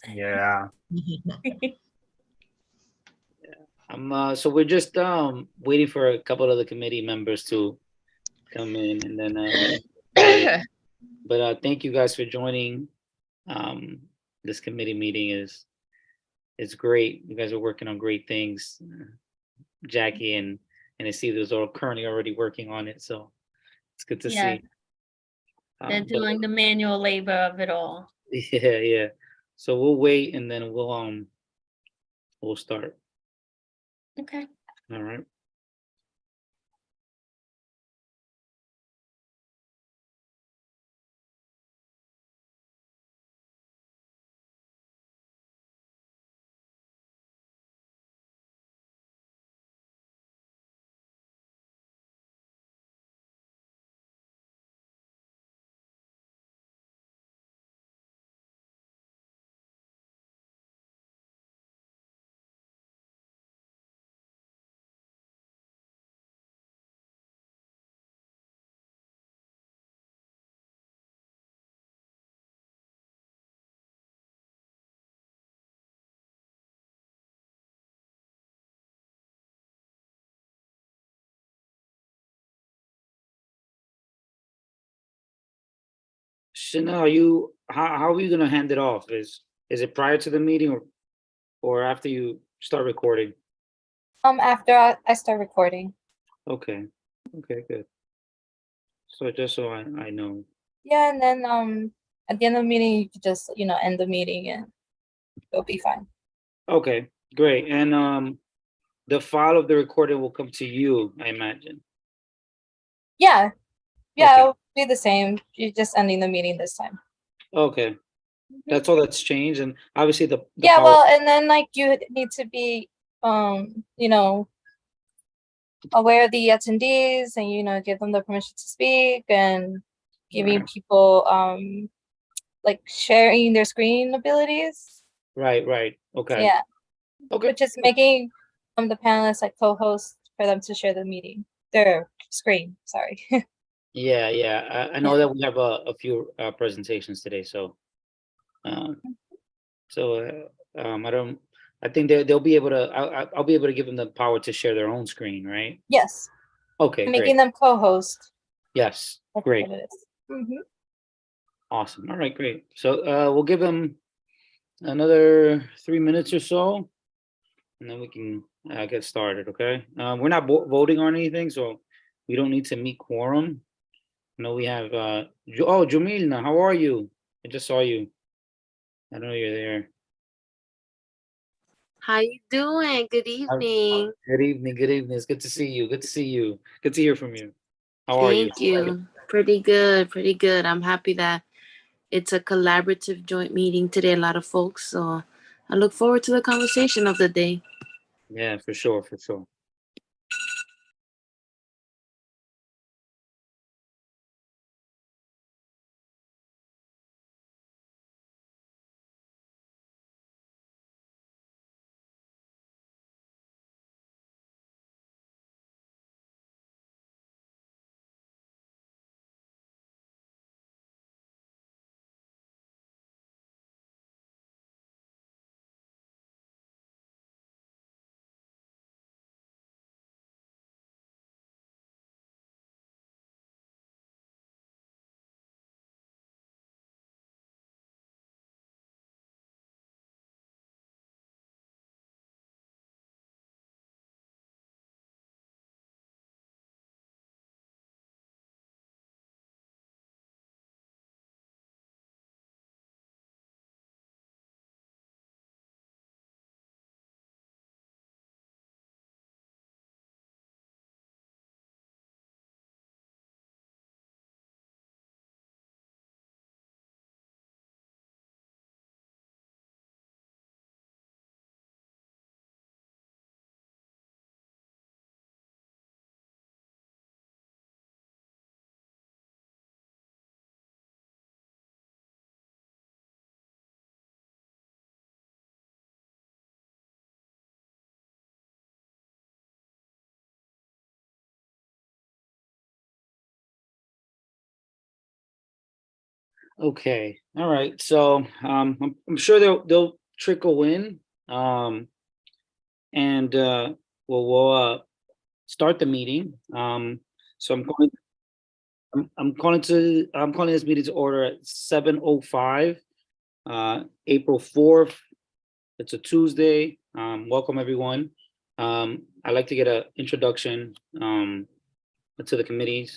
Yeah. So we're just waiting for a couple of the committee members to come in, and then we can get started. But thank you guys for joining. Um, this committee meeting is great. You guys are working on great things. Jackie and I see those are currently already working on it, so it's good to Yeah, see. they're doing the manual labor of it all. Yeah, yeah. So we'll wait and then we'll start. Okay. All right. Chanel, how are you gonna hand it off? Is it prior to the meeting or after you start recording? After I start recording. Okay. Okay, good. So just so I know. Yeah, and then at the end of the meeting you could just, end the meeting and it'll be fine. Okay, great. And the file of the recording will come to you, I imagine. Yeah. Yeah, Okay. it'll be the same. You're just ending the meeting this time. Okay. That's all that's changed. And obviously the Yeah, power. well, and then like you need to be aware of the attendees and give them the permission to speak and giving Right. people like sharing their screen abilities. Right. Okay. Yeah. Okay. Which is making the panelists like co-hosts for them to share the meeting, their screen, sorry. Yeah. I know that we have a few presentations today, so um I think they'll be able to. I'll be able to give them the power to share their own screen, right? Yes. Okay, Making great. them co-host. Yes, That's great, what it is. awesome. All right, great. So we'll give them another 3 minutes or so, and then we can get started. Okay. We're not voting on anything, so we don't need to meet quorum. No, we have. Jamilna, how are you? I just saw you. I know you're there. How you doing? Good evening. Good evening. Good evening. It's good to see you. Good to see you. Good to hear from you. How are you? Thank you. Pretty good. Pretty good. I'm happy that it's a collaborative joint meeting today. A lot of folks. So I look forward to the conversation of the day. Yeah, for sure. For sure. Okay, all right. So I'm sure they'll trickle in, and we'll start the meeting. So I'm calling this meeting to order at 7:05, April 4th. It's a Tuesday. Welcome everyone. I'd like to get an introduction to the committee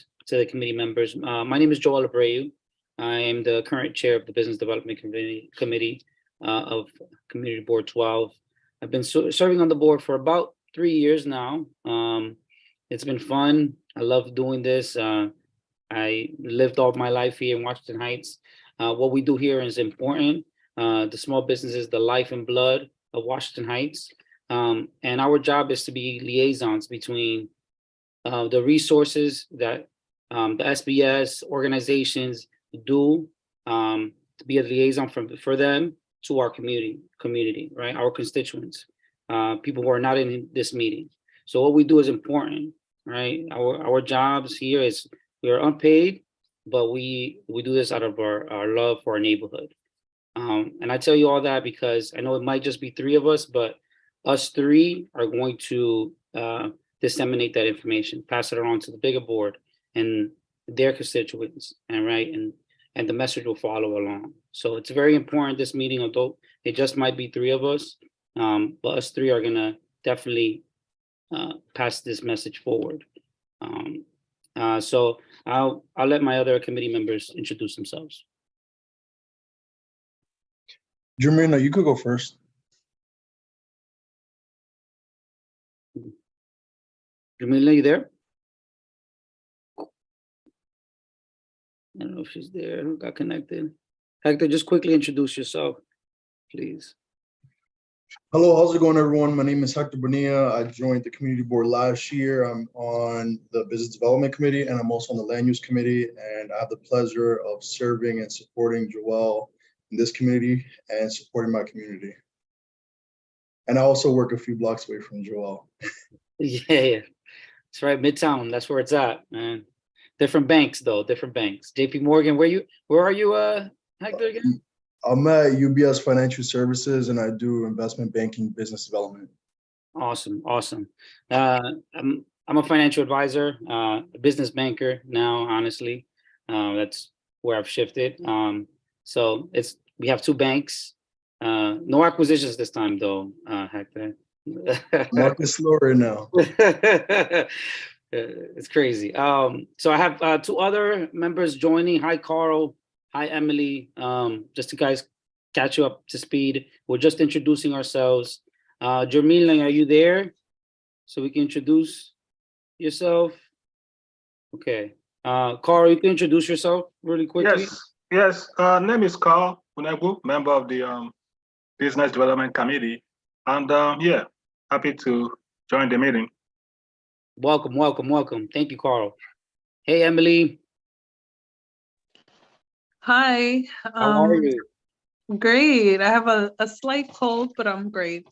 members. My name is Joel Abreu. I am the current chair of the Business Development Committee of Community Board 12. I've been serving on the board for about 3 years now. It's been fun. I love doing this. I lived all my life here in Washington Heights. What we do here is important. The small business is the life and blood of Washington Heights. And our job is to be liaisons between the resources that the SBS organizations do, to be a liaison for them to our community, right? Our constituents, people who are not in this meeting. So what we do is important, right? Our jobs here is we are unpaid, but we do this out of our love for our neighborhood. And I tell you all that because I know it might just be three of us, but us three are going to disseminate that information, pass it around to the bigger board and their constituents, and right, and the message will follow along. So it's very important, this meeting, although it just might be three of us, but us three are gonna definitely pass this message forward. So I'll let my other committee members introduce themselves. Jermina, you could go first. Jamila, you there? I don't know if she's there. Who got connected? Hector, just quickly introduce yourself, please. Hello, how's it going, everyone? My name is Hector Bonilla. I joined the community board last year. I'm on the business development committee, and I'm also on the land use committee. And I have the pleasure of serving and supporting Joel in this community and supporting my community. And I also work a few blocks away from Joel. Yeah, that's right, Midtown. That's where it's at, man. Different banks, though. Different banks. JP Morgan. Where are you, Hector, again? I'm at UBS Financial Services, and I do investment banking, business development. Awesome, awesome. I'm a financial advisor, a business banker now. Honestly, that's where I've shifted. So we have two banks. No acquisitions this time, though, Hector. Market slow right now. It's crazy. So I have two other members joining. Hi, Carl. Hi, Emily. Just to guys catch you up to speed. We're just introducing ourselves. Jermila, are you there? So we can introduce yourself. Okay. Carl, you can introduce yourself really quickly. Yes. Name is Carl Unebu, member of the Business Development Committee. And yeah, happy to join the meeting. Welcome. Thank you, Carl. Hey, Emily. Hi. How are you? Great. I have a slight cold, but I'm great.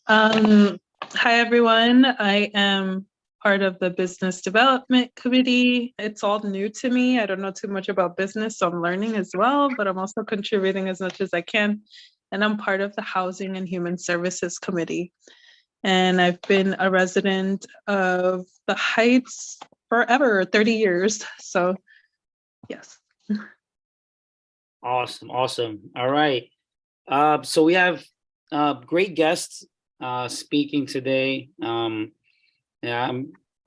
Hi, everyone. I am part of the Business Development Committee. It's all new to me. I don't know too much about business, so I'm learning as well, but I'm also contributing as much as I can. And I'm part of the Housing and Human Services Committee. And I've been a resident of the Heights forever, 30 years. So, yes. Awesome. All right. So we have great guests speaking today.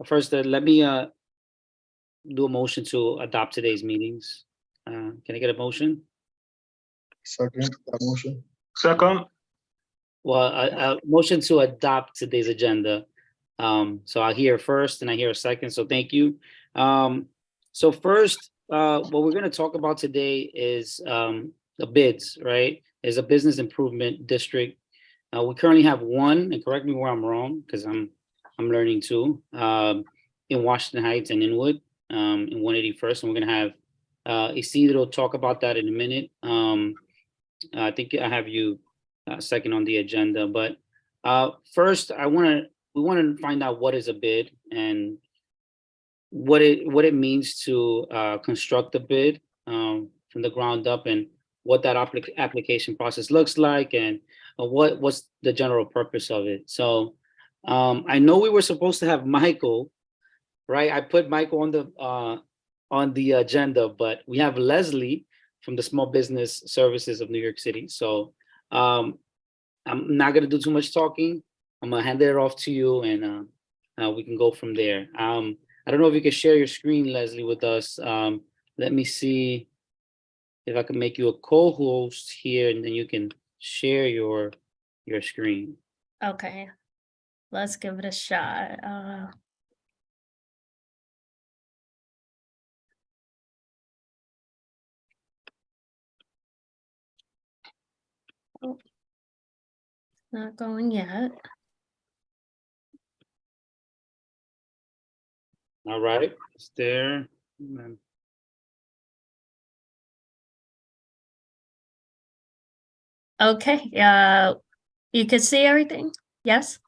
First, let me do a motion to adopt today's meetings. Can I get a motion? Second, that motion. Second. Well, a motion to adopt today's agenda. So I hear first and I hear a second. So thank you. So first, what we're going to talk about today is the bids, right? Is a business improvement district. We currently have one, and correct me where I'm wrong, because I'm learning too, in Washington Heights and Inwood, in 181st, and we're going to have Isidro talk about that in a minute. I think I have you second on the agenda, but first, we want to find out what is a bid and what it means to construct a bid from from the ground up and what that application process looks like and what's the general purpose of it. So I know we were supposed to have Michael, right? I put Michael on the agenda, but we have Leslie from the Small Business Services of New York City. So I'm not gonna do too much talking. I'm gonna hand it off to you, and we can go from there. I don't know if you can share your screen, Leslie, with us. Let me see if I can make you a co-host here, and then you can share your screen. Okay, let's give it a shot. Oh, not going yet. All right, it's there. Okay, you can see everything? Yes?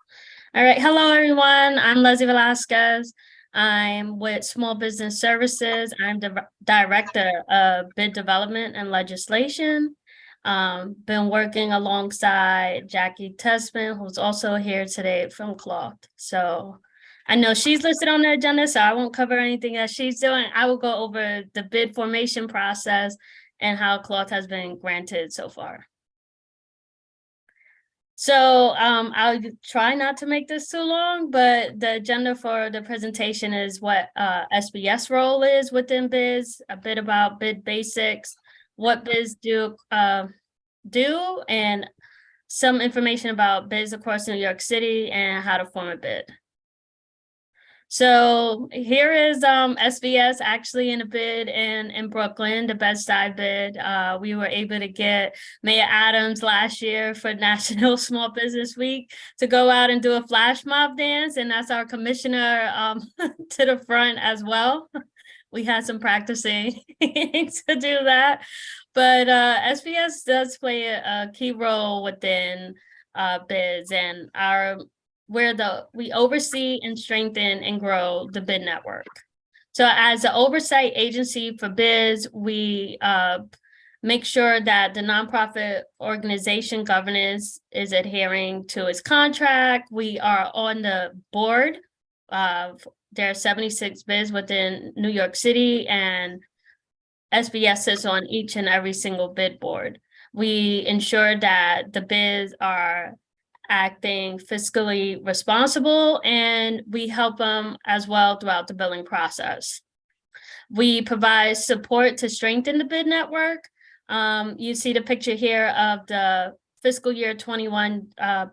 All right, hello everyone, I'm Leslie Velasquez. I'm with Small Business Services. I'm the Director of Bid Development and Legislation. Been working alongside Jackie Tessman, who's also here today from Cloth. So I know she's listed on the agenda, so I won't cover anything that she's doing. I will go over the bid formation process and how Cloth has been granted so far. So I'll try not to make this too long, but the agenda for the presentation is what SBS role is within bids, a bit about bid basics, what bids do, and some information about bids across New York City and how to form a bid. So here is SBS actually in a bid in Brooklyn, the Bed-Stuy bid. We were able to get Mayor Adams last year for National Small Business Week to go out and do a flash mob dance, and that's our commissioner to the front as well. We had some practicing to do that, but SBS does play a key role within bids, and we oversee and strengthen and grow the bid network. So as an oversight agency for bids, we make sure that the nonprofit organization governance is adhering to its contract. We are on the board. There are 76 bids within New York City, and SBS sits on each and every single bid board. We ensure that the bids are acting fiscally responsible, and we help them as well throughout the billing process. We provide support to strengthen the bid network. You see the picture here of the fiscal year 21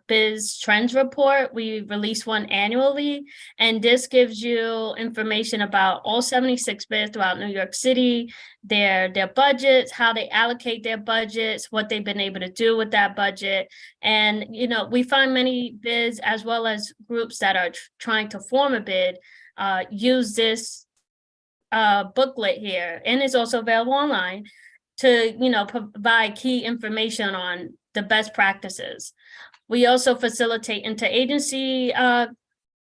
biz trends report. We release one annually, and this gives you information about all 76 bids throughout New York City, their budgets, how they allocate their budgets, what they've been able to do with that budget. And we find many bids as well as groups that are trying to form a bid use this booklet here, and it's also available online to provide key information on the best practices. We also facilitate interagency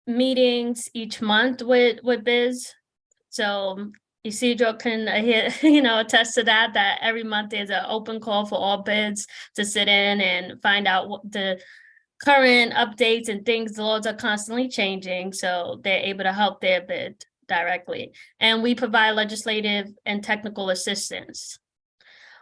meetings each month with bids. So Isidro can attest to that every month there's an open call for all bids to sit in and find out what the current updates and things. The laws are constantly changing, so they're able to help their bid directly. And we provide legislative and technical assistance.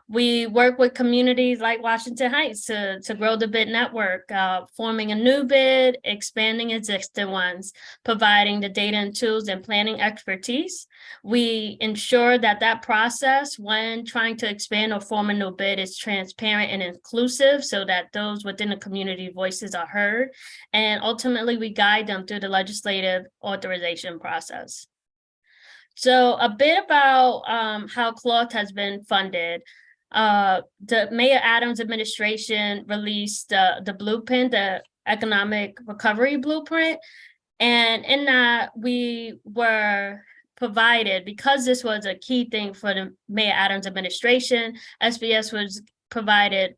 We work with communities like Washington Heights to grow the bid network, forming a new bid, expanding existing ones, providing the data and tools and planning expertise. We ensure that process when trying to expand or form a new bid is transparent and inclusive so that those within the community voices are heard. And ultimately, we guide them through the legislative authorization process. So a bit about how Cloth has been funded. The Mayor Adams administration released the blueprint, the economic recovery blueprint. And in that, we were provided, because this was a key thing for the Mayor Adams administration, SBS was provided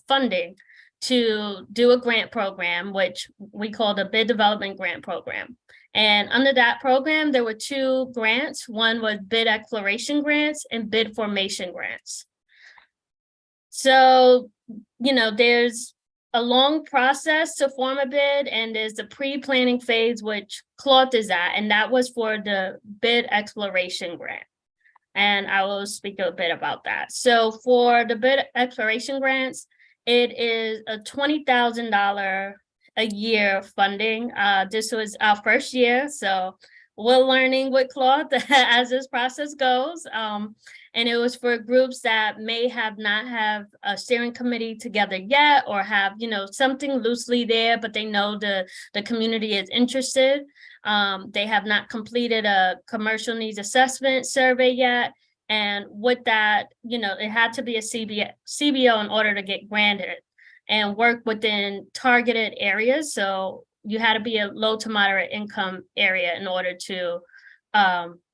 funding to do a grant program, which we call the Bid Development Grant Program. And under that program, there were two grants. One was bid exploration grants and bid formation grants. So, there's a long process to form a bid, and there's the pre-planning phase, which Cloth is at, and that was for the bid exploration grant. And I will speak a bit about that. So for the bid exploration grants, it is a $20,000 a year funding. This was our first year, so we're learning with Cloth as this process goes. And it was for groups that may have not have a steering committee together yet, or have, something loosely there, but they know the community is interested. They have not completed a commercial needs assessment survey yet. And with that, it had to be a CBO in order to get granted and work within targeted areas. So you had to be a low to moderate income area in order to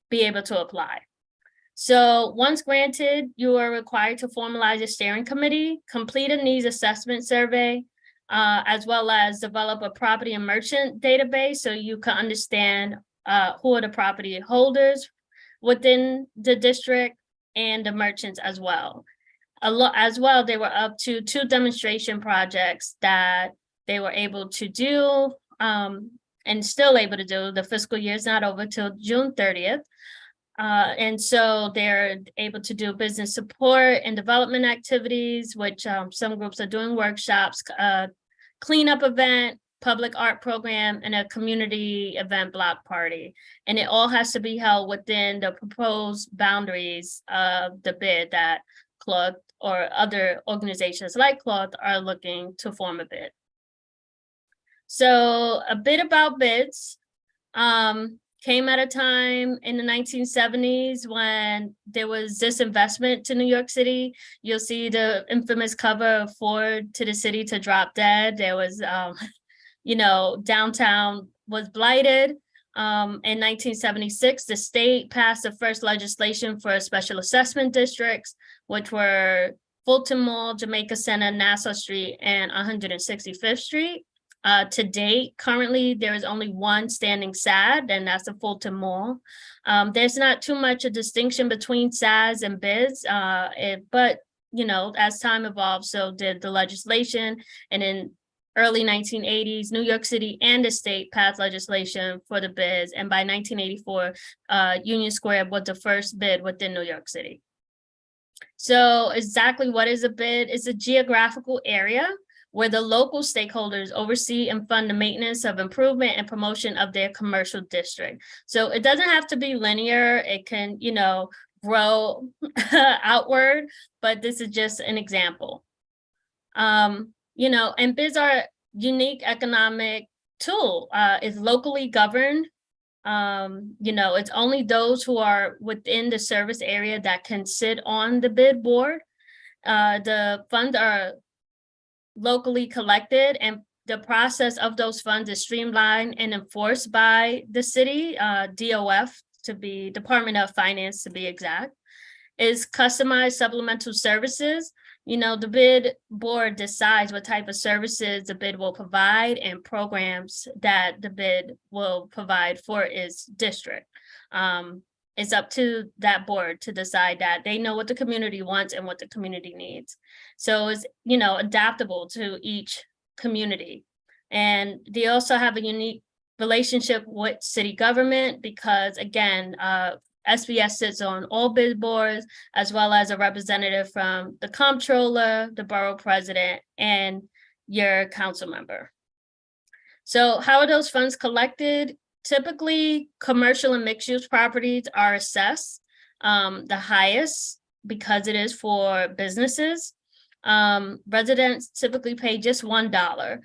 be able to apply. So once granted, you are required to formalize a steering committee, complete a needs assessment survey, as well as develop a property and merchant database so you can understand who are the property holders within the district and the merchants as well. They were up to 2 demonstration projects that they were able to do and still able to do. The fiscal year is not over till June 30th. And so they're able to do business support and development activities, which some groups are doing workshops, cleanup event, public art program, and a community event block party. And it all has to be held within the proposed boundaries of the bid that Cloth or other organizations like Cloth are looking to form a bid. So a bit about bids. Came at a time in the 1970s when there was disinvestment to New York City. You'll see the infamous cover of Ford to the City to Drop Dead. There was, downtown was blighted. In 1976, the state passed the first legislation for special assessment districts, which were Fulton Mall, Jamaica Center, Nassau Street, and 165th Street. To date, currently, there is only one standing SAD, and that's the Fulton Mall. There's not too much a distinction between SADs and BIDs, but, as time evolved, so did the legislation. And in early 1980s, New York City and the state passed legislation for the BIDs. And by 1984, Union Square was the first bid within New York City. So exactly what is a bid? It's a geographical area where the local stakeholders oversee and fund the maintenance of improvement and promotion of their commercial district. So it doesn't have to be linear. It can, grow outward, but this is just an example. And bids are a unique economic tool. It's locally governed. It's only those who are within the service area that can sit on the bid board. The funds are locally collected, and the process of those funds is streamlined and enforced by the city, DOF to be Department of Finance to be exact, is customized supplemental services. The bid board decides what type of services the bid will provide and programs that the bid will provide for its district. It's up to that board to decide that. They know what the community wants and what the community needs. So it's, adaptable to each community. And they also have a unique relationship with city government because, again, SBS sits on all bid boards, as well as a representative from the comptroller, the borough president, and your council member. So how are those funds collected? Typically, commercial and mixed-use properties are assessed the highest because it is for businesses. Residents typically pay just $1.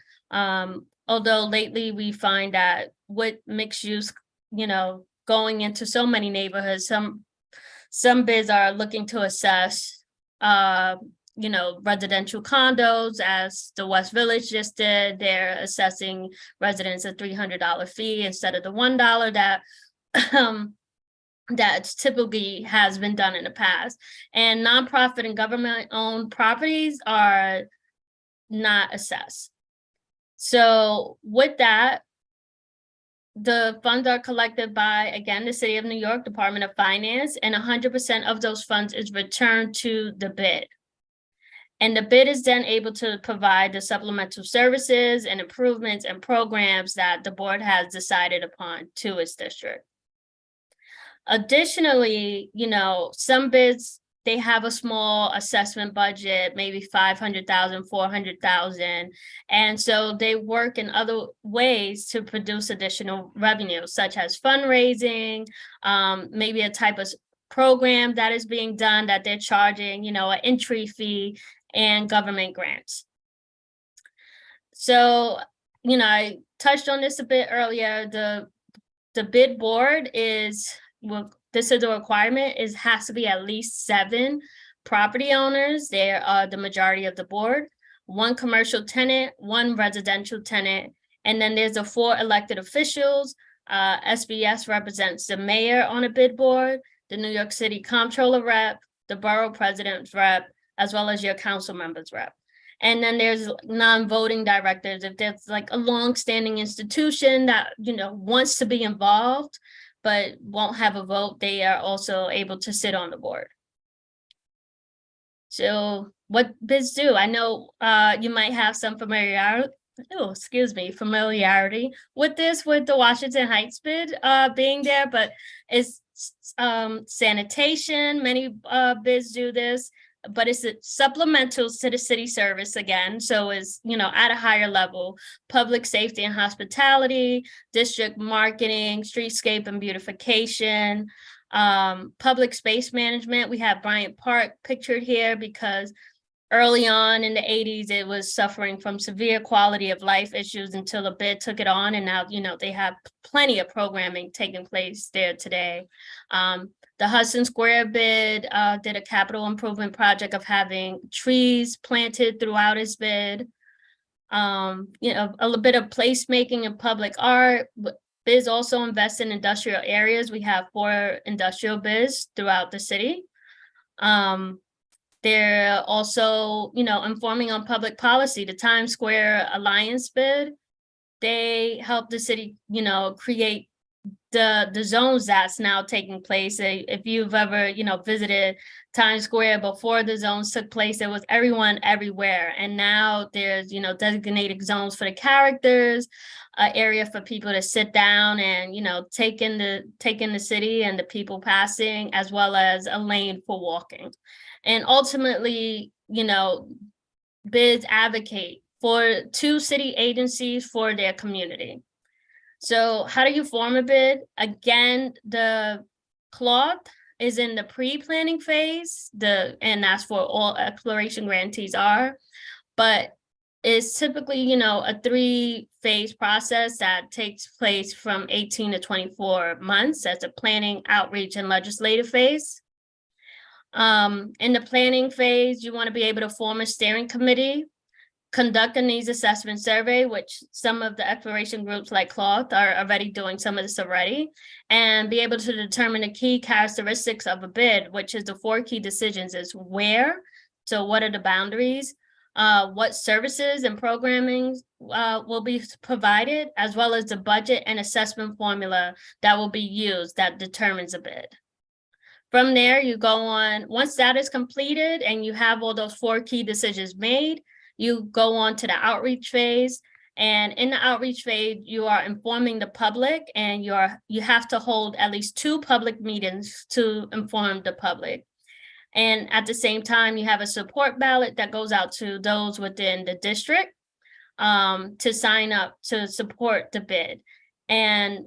Although lately we find that with mixed use, going into so many neighborhoods, some bids are looking to assess, residential condos, as the West Village just did. They're assessing residents a $300 fee instead of the $1 that that typically has been done in the past. And nonprofit and government-owned properties are not assessed. So with that, the funds are collected by, again, the City of New York, Department of Finance, and 100% of those funds is returned to the bid. And the bid is then able to provide the supplemental services and improvements and programs that the board has decided upon to its district. Additionally, some bids, they have a small assessment budget, maybe 500,000, 400,000. And so they work in other ways to produce additional revenue, such as fundraising, maybe a type of program that is being done that they're charging, an entry fee, and government grants. So, I touched on this a bit earlier. The bid board is, well, this is a requirement, has to be at least 7 property owners. They are the majority of the board, 1 commercial tenant, 1 residential tenant, and then there's the 4 elected officials. SBS represents the mayor on a bid board, the New York City comptroller rep, the borough president's rep, as well as your council members rep. And then there's non-voting directors. If there's like a long-standing institution that, wants to be involved, but won't have a vote, they are also able to sit on the board. So what bids do? I know you might have some familiarity with this, with the Washington Heights bid being there, but it's sanitation. Many bids do this, but it's supplementals to the city service again. So it's, at a higher level, public safety and hospitality, district marketing, streetscape and beautification, public space management. We have Bryant Park pictured here because early on in the 80s, it was suffering from severe quality of life issues until the bid took it on. And now, they have plenty of programming taking place there today. The Hudson Square bid did a capital improvement project of having trees planted throughout its bid. A little bit of placemaking and public art. Bids also invest in industrial areas. We have 4 industrial bids throughout the city. They're also, informing on public policy. The Times Square Alliance bid, they help the city, create the zones that's now taking place. If you've ever, visited Times Square before the zones took place, it was everyone everywhere. And now there's, designated zones for the characters, an area for people to sit down and, take in the city and the people passing, as well as a lane for walking. And ultimately, bids advocate to city agencies for their community. So how do you form a bid? Again, the cloth is in the pre-planning phase, and that's for all exploration grantees are, but it's typically, a 3-phase process that takes place from 18 to 24 months. That's a planning, outreach, and legislative phase. In the planning phase, you want to be able to form a steering committee, conduct a needs assessment survey, which some of the exploration groups like Cloth are already doing some of this already, and be able to determine the key characteristics of a bid, which is the 4 key decisions is where, so what are the boundaries, what services and programming will be provided, as well as the budget and assessment formula that will be used that determines a bid. From there, you go on, once that is completed and you have all those 4 key decisions made, you go on to the outreach phase. And in the outreach phase, you are informing the public, and you have to hold at least 2 public meetings to inform the public. And at the same time, you have a support ballot that goes out to those within the district to sign up to support the bid. And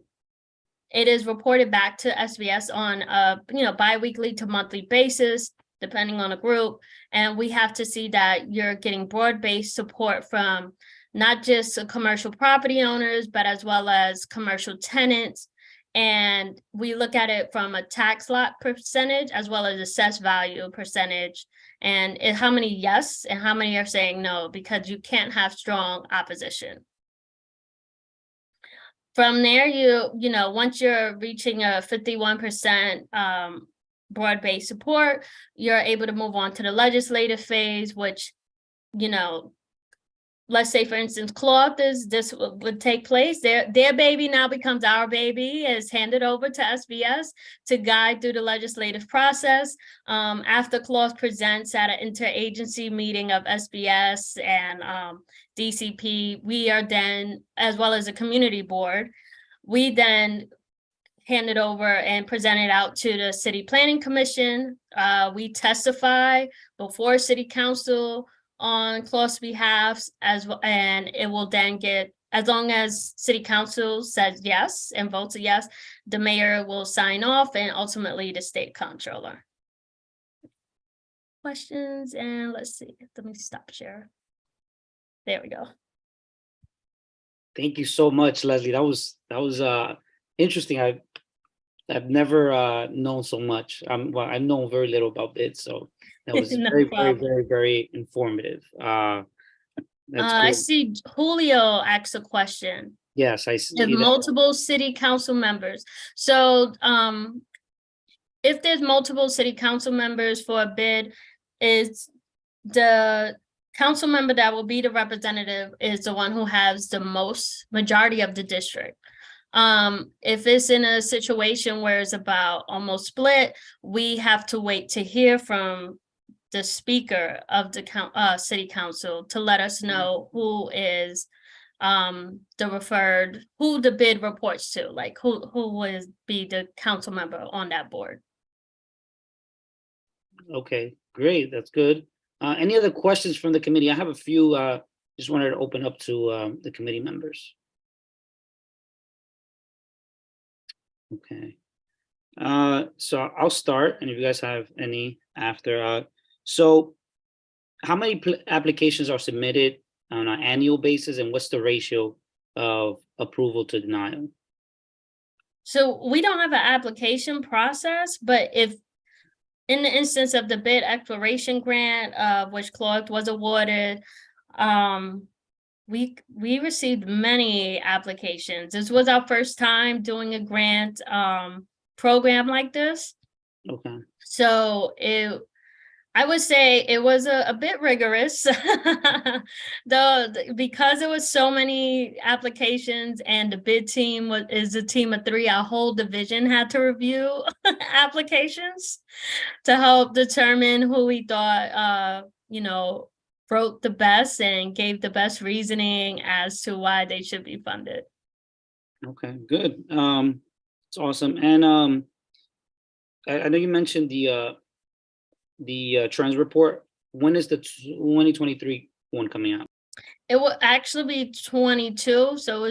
it is reported back to SBS on a bi-weekly to monthly basis, depending on the group. And we have to see that you're getting broad-based support from not just commercial property owners, but as well as commercial tenants. And we look at it from a tax lot percentage as well as assessed value percentage, and how many yes and how many are saying no, because you can't have strong opposition. From there, once you're reaching a 51% broad-based support, you're able to move on to the legislative phase, which, let's say, for instance, this would take place. Their baby now becomes our baby, is handed over to SBS to guide through the legislative process. After Cloth presents at an interagency meeting of SBS and DCP, we are then, as well as a community board, we then hand it over and present it out to the City Planning Commission. We testify before City Council on Cloth's behalf, and it will then get, as long as City Council says yes and votes a yes, the mayor will sign off, and ultimately the state comptroller. Questions? And let's see, let me stop share. There we go. Thank you so much, Leslie. That was interesting. I've never known so much. Well, I know very little about bids, so that was No very, problem. very informative. That's I good. see Julio asked a question. Yes, I see If that. multiple city council members. So if there's multiple city council members for a bid, is the council member that will be the representative is the one who has the most majority of the district. If it's in a situation where it's about almost split, we have to wait to hear from the speaker of the city council to let us know who is who the bid reports to, like who would be the council member on that board. Okay, great. That's good. Any other questions from the committee? I have a few. Just wanted to open up to the committee members. Okay. So I'll start, and if you guys have any after. So how many applications are submitted on an annual basis, and what's the ratio of approval to denial? So we don't have an application process, but if in the instance of the bid exploration grant, which Clark was awarded, we received many applications. This was our first time doing a grant program like this. Okay. So I would say it was a bit rigorous, though, because it was so many applications and the bid team is a team of 3. Our whole division had to review applications to help determine who we thought, wrote the best and gave the best reasoning as to why they should be funded. Okay, good. It's awesome. And I know you mentioned the trends report. When is the 2023 one coming out? It will actually be 22. So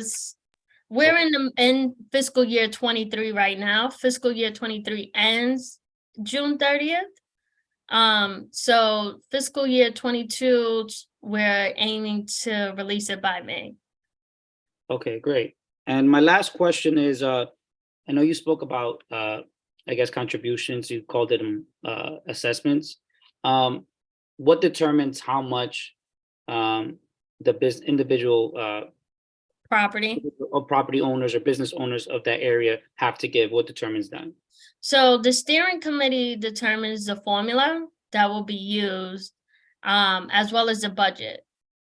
we're in fiscal year 23 right now. Fiscal year 23 ends June 30th. So fiscal year 22, we're aiming to release it by May. Okay, great. And my last question is, I know you spoke about I guess contributions, you called it assessments. What determines how much the individual property owners or business owners of that area have to give? What determines that? So the steering committee determines the formula that will be used, as well as the budget.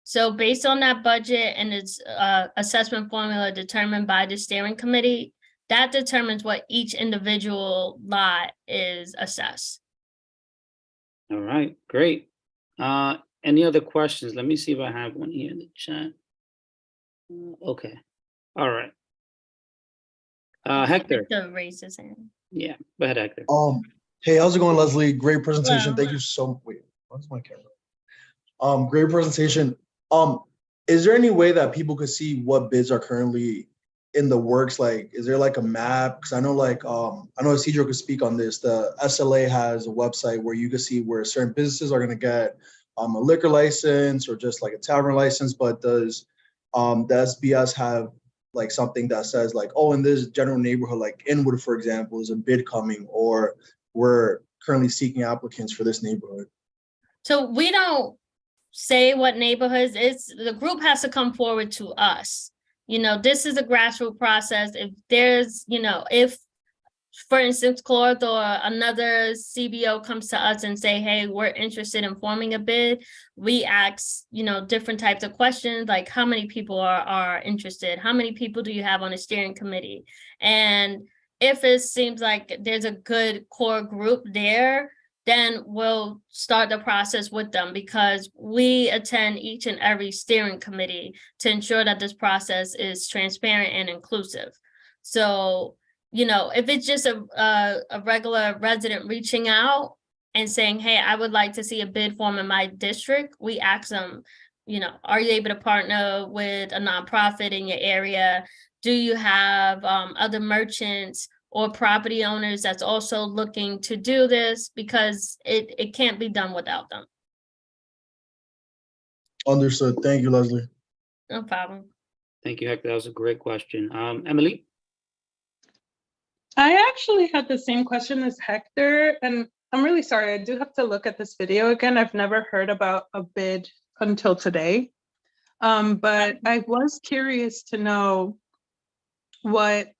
So based on that budget and its assessment formula determined by the steering committee, that determines what each individual lot is assessed. All right, great. Any other questions? Let me see if I have one here in the chat. Okay, all right. Hector. Hector raised his hand. Yeah, go ahead, Hector. Hey, how's it going, Leslie? Great presentation. Hello. Thank you so much. Wait, where's my camera? Great presentation. Is there any way that people could see what bids are currently in the works? Like, is there like a map? Because I know I know Isidro could speak on this. The SLA has a website where you can see where certain businesses are going to get a liquor license or just like a tavern license. But does the SBS have like something that says like, oh, in this general neighborhood, like Inwood, for example, is a bid coming, or we're currently seeking applicants for this neighborhood? So we don't say what neighborhoods. The group has to come forward to us. This is a grassroots process. If there's, if for instance, Claude or another CBO comes to us and say, hey, we're interested in forming a bid, we ask, different types of questions, like how many people are interested? How many people do you have on a steering committee? And if it seems like there's a good core group there, then we'll start the process with them, because we attend each and every steering committee to ensure that this process is transparent and inclusive. So, if it's just a regular resident reaching out and saying, hey, I would like to see a bid form in my district, we ask them, are you able to partner with a nonprofit in your area? Do you have other merchants or property owners that's also looking to do this? Because it can't be done without them. Understood. Thank you, Leslie. No problem. Thank you, Hector. That was a great question. Emily? I actually had the same question as Hector, and I'm really sorry. I do have to look at this video again. I've never heard about a bid until today. But I was curious to know what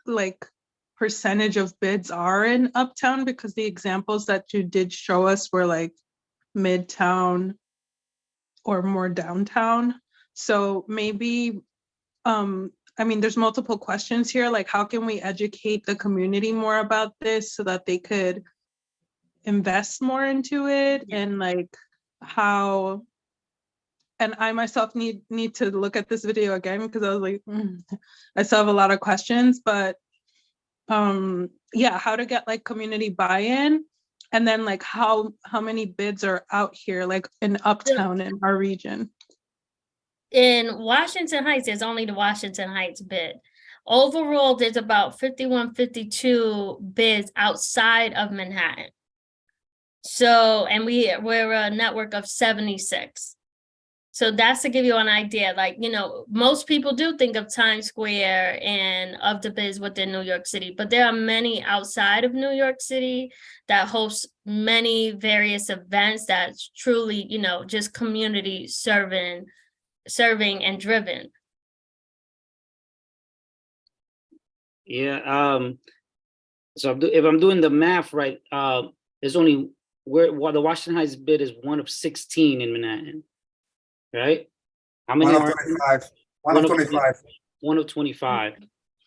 percentage of bids are in Uptown, because the examples that you did show us were like Midtown or more downtown. So maybe, there's multiple questions here, like how can we educate the community more about this so that they could invest more into it, and how, and I myself need to look at this video again, because I was like, I still have a lot of questions, but how to get community buy-in, and then how many bids are out here in Uptown in our region. In Washington Heights, there's only the Washington Heights bid. Overall, there's about 51, 52 bids outside of Manhattan. So, and we're a network of 76. So that's to give you an idea. Most people do think of Times Square and of the bids within New York City, but there are many outside of New York City that host many various events that's truly, just community serving and driven. Yeah. So if I'm doing the math right, there's only the Washington Heights bid is one of 16 in Manhattan, right? How many? 1 of 25. 1 of 25. 1 of 25.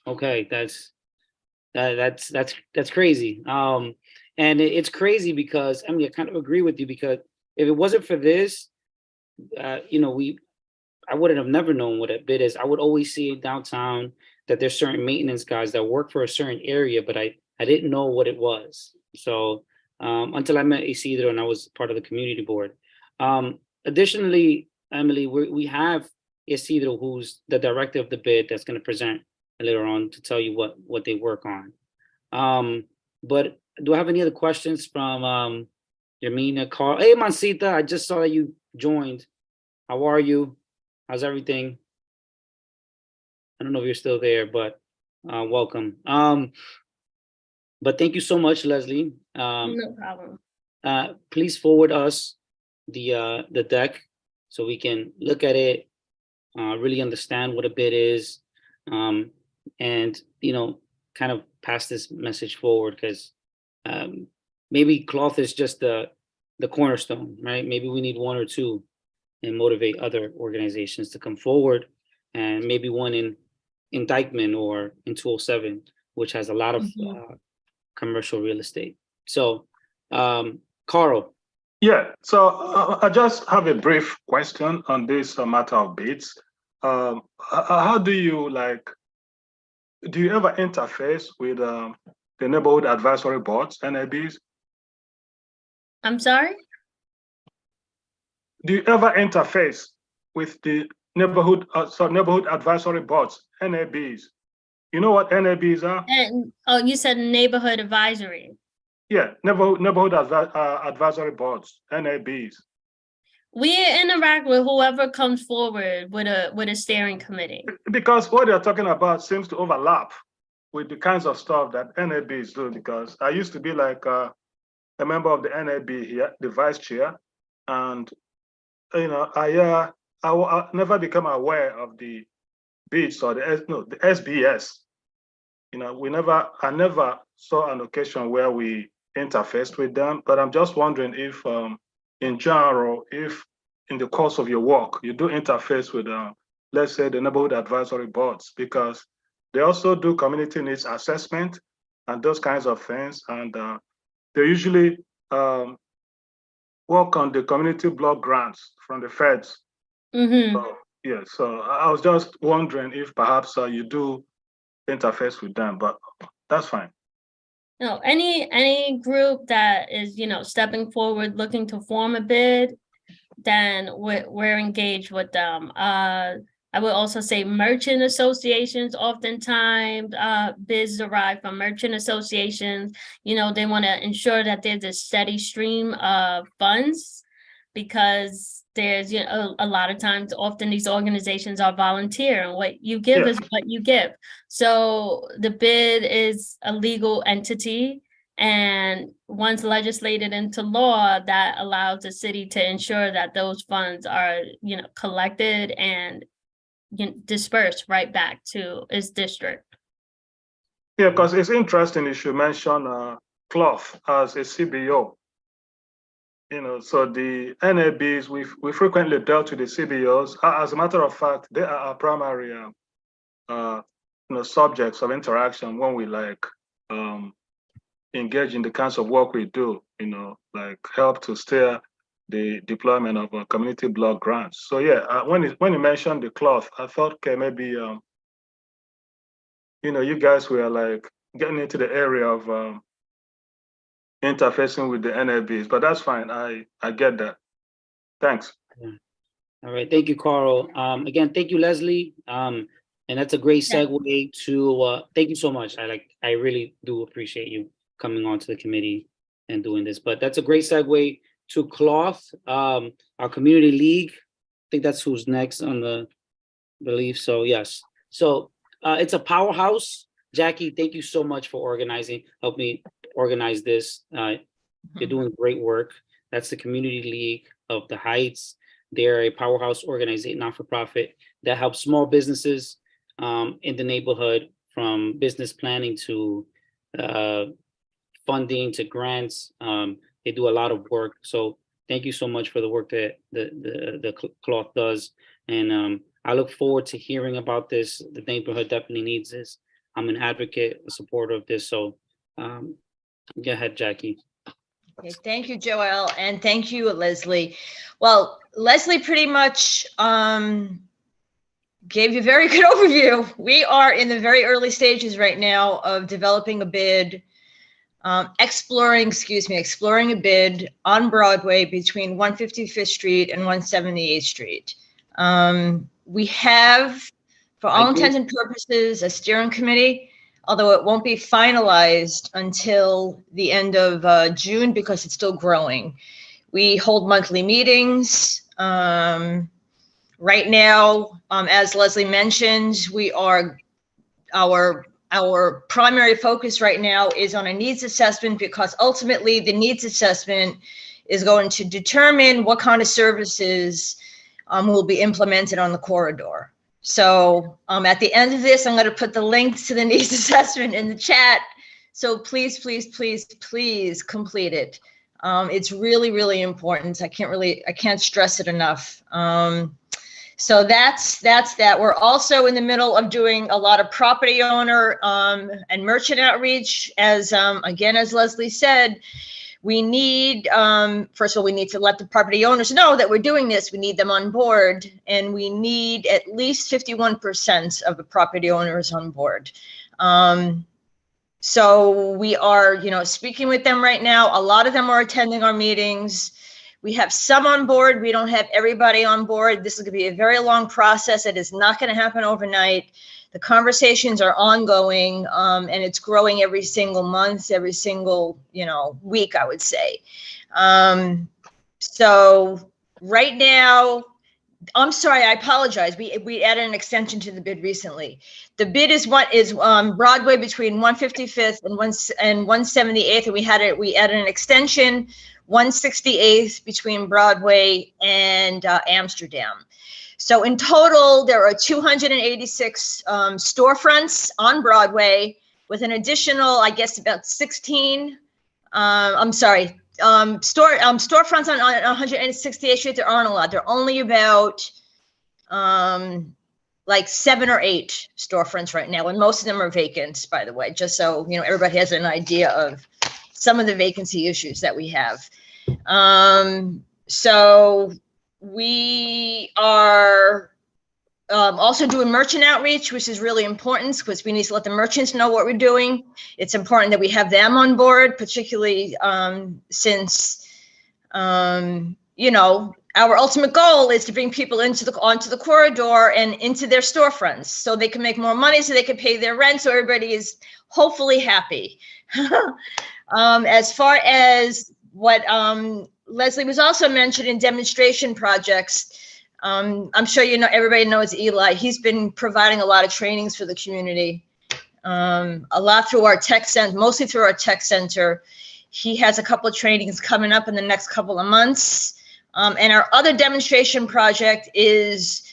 Okay, that's crazy. And it's crazy because I kind of agree with you, because if it wasn't for this, I wouldn't have never known what a bid is. I would always see downtown that there's certain maintenance guys that work for a certain area, but I didn't know what it was. So until I met Isidro and I was part of the community board. Additionally, Emily, we have Isidro, who's the director of the bid, that's going to present later on to tell you what they work on. But do I have any other questions from Yermina, Carl? Hey, Mancita, I just saw that you joined. How are you? How's everything? I don't know if you're still there, but welcome. But thank you so much, Leslie. No problem. Please forward us the deck so we can look at it, really understand what a bid is, and kind of pass this message forward, because maybe cloth is just the cornerstone, right? Maybe we need one or two and motivate other organizations to come forward, and maybe one in Dykeman or in 207, which has a lot of commercial real estate. So, Carl. Yeah, so I just have a brief question on this matter of bids. How do you do you ever interface with the neighborhood advisory boards, NABs? I'm sorry? Do you ever interface with the neighborhood advisory boards, NABs? You know what NABs are? And you said neighborhood advisory. Yeah, neighborhood advisory boards, NABs. We interact with whoever comes forward with a steering committee. Because what they're talking about seems to overlap with the kinds of stuff that NABs do. Because I used to be a member of the NAB here, the vice chair, and I never became aware of the bids or the SBS. I never saw an occasion where we interfaced with them, but I'm just wondering if, in general, if in the course of your work, you do interface with, let's say, the neighborhood advisory boards, because they also do community needs assessment and those kinds of things. And they usually work on the community block grants from the feds. So, yeah, so I was just wondering if perhaps you do interface with them, but that's fine. No, any group that is, stepping forward, looking to form a bid, then we're engaged with them. I would also say merchant associations, oftentimes bids derive from merchant associations. They want to ensure that there's a steady stream of funds, because there's a lot of times, often these organizations are volunteer, and what you give is what you give. So the bid is a legal entity, and once legislated into law, that allows the city to ensure that those funds are collected and dispersed right back to its district. Yeah, because it's interesting you should mention cloth as a CBO. So the NABs, we frequently dealt with the CBOs. As a matter of fact, they are our primary subjects of interaction when we engage in the kinds of work we do, like help to steer the deployment of community block grants. So yeah, when you mentioned the cloth, I thought, okay, maybe you guys were getting into the area of interfacing with the NABs, but that's fine. I get that. Thanks. Yeah. All right, thank you, Carl. Again, thank you, Leslie. And that's a great segue to. Thank you so much. I really do appreciate you coming on to the committee and doing this. But that's a great segue to cloth, our community league. I think that's who's next on the belief. So yes, so it's a powerhouse. Jackie, thank you so much for help me organize this. You're doing great work. That's the Community League of the Heights. They're a powerhouse organization, not-for-profit, that helps small businesses in the neighborhood, from business planning to funding to grants. They do a lot of work. So thank you so much for the work that the cloth does. And I look forward to hearing about this. The neighborhood definitely needs this. I'm an advocate, a supporter of this. So go ahead, Jackie. Okay, thank you, Joelle, and thank you, Leslie. Well, Leslie pretty much gave you a very good overview. We are in the very early stages right now of developing a bid, exploring a bid on Broadway between 155th Street and 178th Street. We have, for all intents and purposes, a steering committee, although it won't be finalized until the end of June because it's still growing. We hold monthly meetings. Right now, as Leslie mentioned, our primary focus right now is on a needs assessment, because ultimately the needs assessment is going to determine what kind of services will be implemented on the corridor. So at the end of this, I'm going to put the links to the needs assessment in the chat. So please, please, please, please complete it. It's really, really important. I can't stress it enough. So that's that. We're also in the middle of doing a lot of property owner and merchant outreach. As again, as Leslie said, we need, first of all, we need to let the property owners know that we're doing this. We need them on board, and we need at least 51% of the property owners on board. So we are, speaking with them right now. A lot of them are attending our meetings. We have some on board. We don't have everybody on board. This is going to be a very long process. It is not going to happen overnight. The conversations are ongoing, and it's growing every single month, every single, week, I would say. So right now, I'm sorry, I apologize. We added an extension to the bid recently. The bid is Broadway between 155th and 178th, and we added an extension 168th between Broadway and Amsterdam. So in total, there are 286 storefronts on Broadway, with an additional, I guess, about 16, storefronts on 168th Street. There aren't a lot. There are only about like 7 or 8 storefronts right now, and most of them are vacant, by the way, just so everybody has an idea of some of the vacancy issues that we have. So we are also doing merchant outreach, which is really important because we need to let the merchants know what we're doing. It's important that we have them on board, particularly since, our ultimate goal is to bring people onto the corridor and into their storefronts so they can make more money, so they can pay their rent, so everybody is hopefully happy. As far as what Leslie was also mentioning, demonstration projects, I'm sure everybody knows Eli. He's been providing a lot of trainings for the community, a lot through our tech center, mostly through our tech center. He has a couple of trainings coming up in the next couple of months. And our other demonstration project is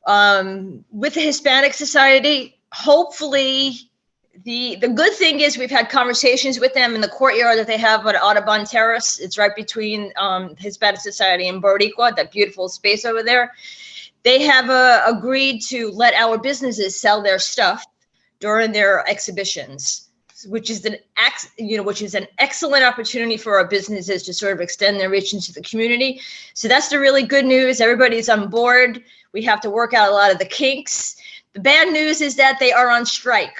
with the Hispanic Society. Hopefully, the good thing is we've had conversations with them in the courtyard that they have at Audubon Terrace. It's right between Hispanic Society and Boricua, that beautiful space over there. They have agreed to let our businesses sell their stuff during their exhibitions, which is an excellent opportunity for our businesses to sort of extend their reach into the community. So that's the really good news. Everybody's on board. We have to work out a lot of the kinks. The bad news is that they are on strike.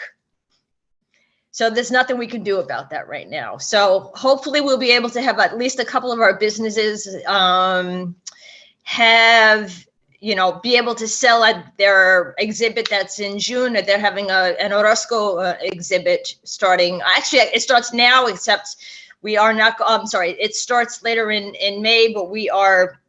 So there's nothing we can do about that right now. So hopefully we'll be able to have at least a couple of our businesses be able to sell at their exhibit that's in June. They're having an Orozco exhibit starting. Actually, it starts now, except we are not, it starts later in May, but we are,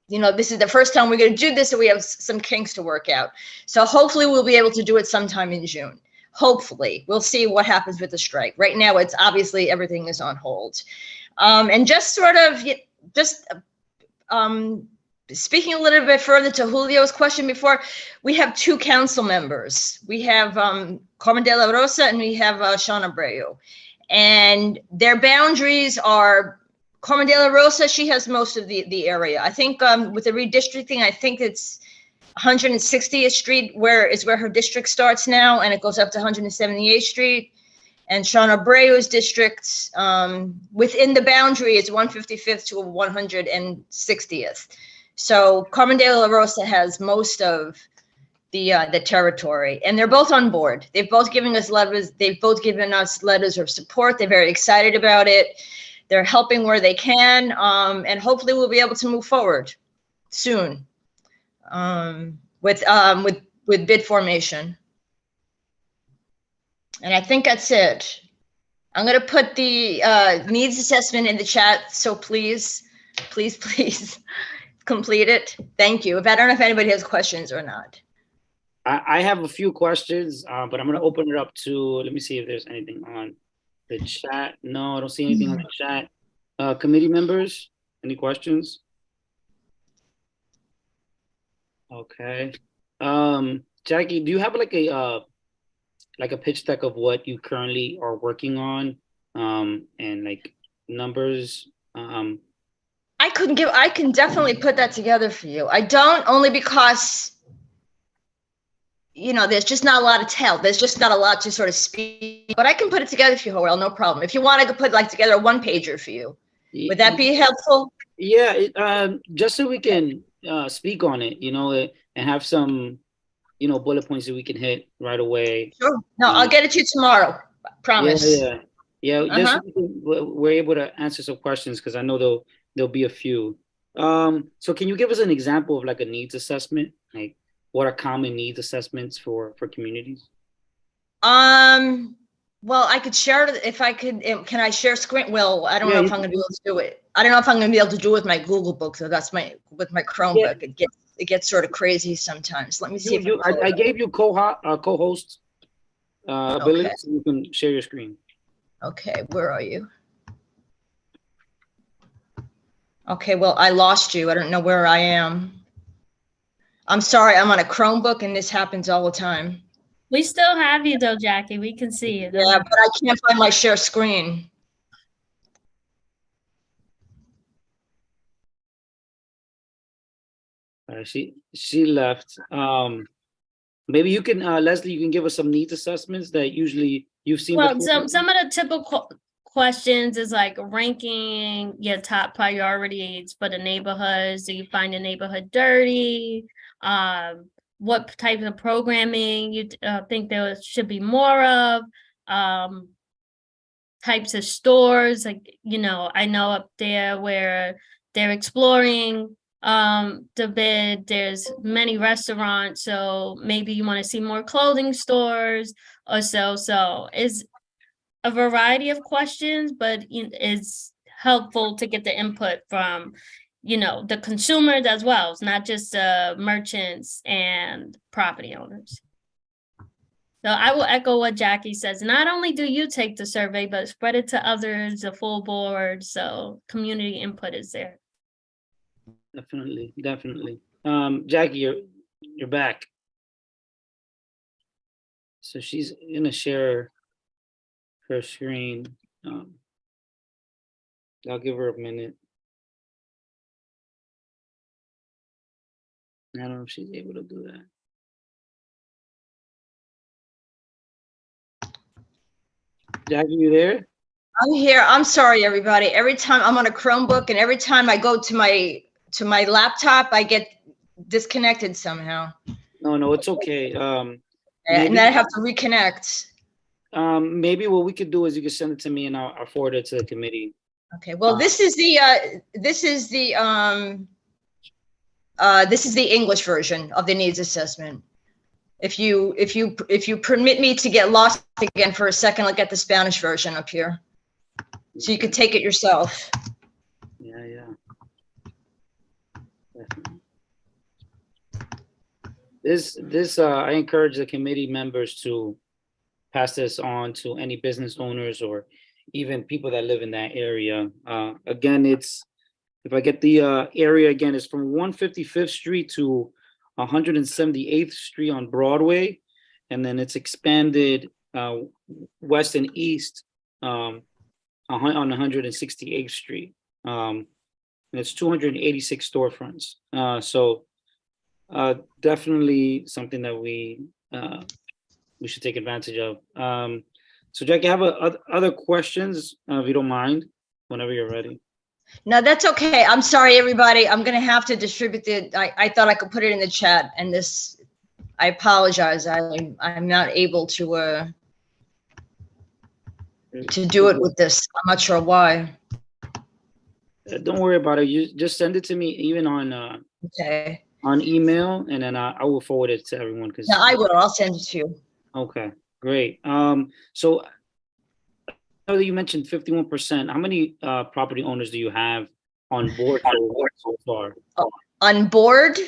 this is the first time we're going to do this, so we have some kinks to work out. So hopefully we'll be able to do it sometime in June. Hopefully. We'll see what happens with the strike. Right now, it's obviously everything is on hold. And just sort of, speaking a little bit further to Julio's question before, we have 2 council members. We have Carmen de la Rosa and we have Sean Abreu. And their boundaries are, Carmen de la Rosa, she has most of the area. I think with the redistricting, I think it's 160th Street where her district starts now, and it goes up to 178th Street. And Sean Abreu's district within the boundary is 155th to 160th. So Carmen de la Rosa has most of the territory, and they're both on board. They've both given us letters. They've both given us letters of support. They're very excited about it. They're helping where they can, and hopefully we'll be able to move forward soon with bid formation. And I think that's it. I'm going to put the needs assessment in the chat, so please complete it. Thank you. I don't know if anybody has questions or not. I have a few questions, but I'm going to open it up to, let me see if there's anything on the chat. No, I don't see anything on the chat. Committee members, any questions? Okay. Jackie, do you have like a pitch deck of what you currently are working on, and like numbers? I can definitely put that together for you. I don't, only because, there's just not a lot to tell. There's just not a lot to sort of speak, but I can put it together for you, Joel, no problem. If you want, I could put together a 1-pager for you. Would that be helpful? Yeah, just so we can speak on it, and have some, bullet points that we can hit right away. Sure. No, I'll get it to you tomorrow. Promise. Yeah. Just so we're able to answer some questions, because I know there'll be a few. So can you give us an example of like a needs assessment? Like, what are common needs assessments for communities? Well, I could share it if I could. Can I share screen? Well, I don't know if I'm going to be able to do it. I don't know if I'm going to be able to do it with my Google book. So that's with my Chromebook. Yeah. It gets sort of crazy sometimes. Let me see. I gave you co-host ability, so you can share your screen. Okay, where are you? Okay, well, I lost you. I don't know where I am. I'm sorry, I'm on a Chromebook and this happens all the time. We still have you though, Jackie. We can see you. Yeah, but I can't find my share screen. She left. Maybe you can, Leslie, you can give us some needs assessments that usually you've seen Well, before. some of the typical questions is like ranking your top priorities for the neighborhoods. Do you find the neighborhood dirty? What type of programming you think there should be more of? Types of stores, like, you know, I know up there where they're exploring the bid, there's many restaurants, so maybe you want to see more clothing stores or so it's a variety of questions, but it's helpful to get the input from, you know, the consumers as well. It's not just merchants and property owners. So I will echo what Jackie says. Not only do you take the survey, but spread it to others, the full board, so community input is there. Definitely. Jackie, you're back. So she's gonna share her screen. I'll give her a minute. I don't know if she's able to do that. Jackie, you there? I'm here. I'm sorry, everybody. Every time I'm on a Chromebook and every time I go to my laptop, I get disconnected somehow. No, it's okay. And then I have to reconnect. Maybe what we could do is you can send it to me and I'll forward it to the committee. Okay. Well, this is the English version of the needs assessment. If you permit me to get lost again for a second, I'll get the Spanish version up here, so you could take it yourself. Yeah. Definitely. This I encourage the committee members to pass this on to any business owners or even people that live in that area. Again, if I get the area again, it's from 155th Street to 178th Street on Broadway, and then it's expanded west and east on 168th Street. And it's 286 storefronts. So definitely something that we should take advantage of. So Jackie, I have other questions, if you don't mind, whenever you're ready. No, that's okay. I'm sorry, everybody. I'm going to have to distribute it. I thought I could put it in the chat, and this, I apologize. I'm not able to do it with this. I'm not sure why. Don't worry about it. You just send it to me, even on okay, on email, and then I will forward it to everyone. Because no, I will. I'll send it to you. Okay, great. So I know that you mentioned 51%. How many property owners do you have on board so far? On board?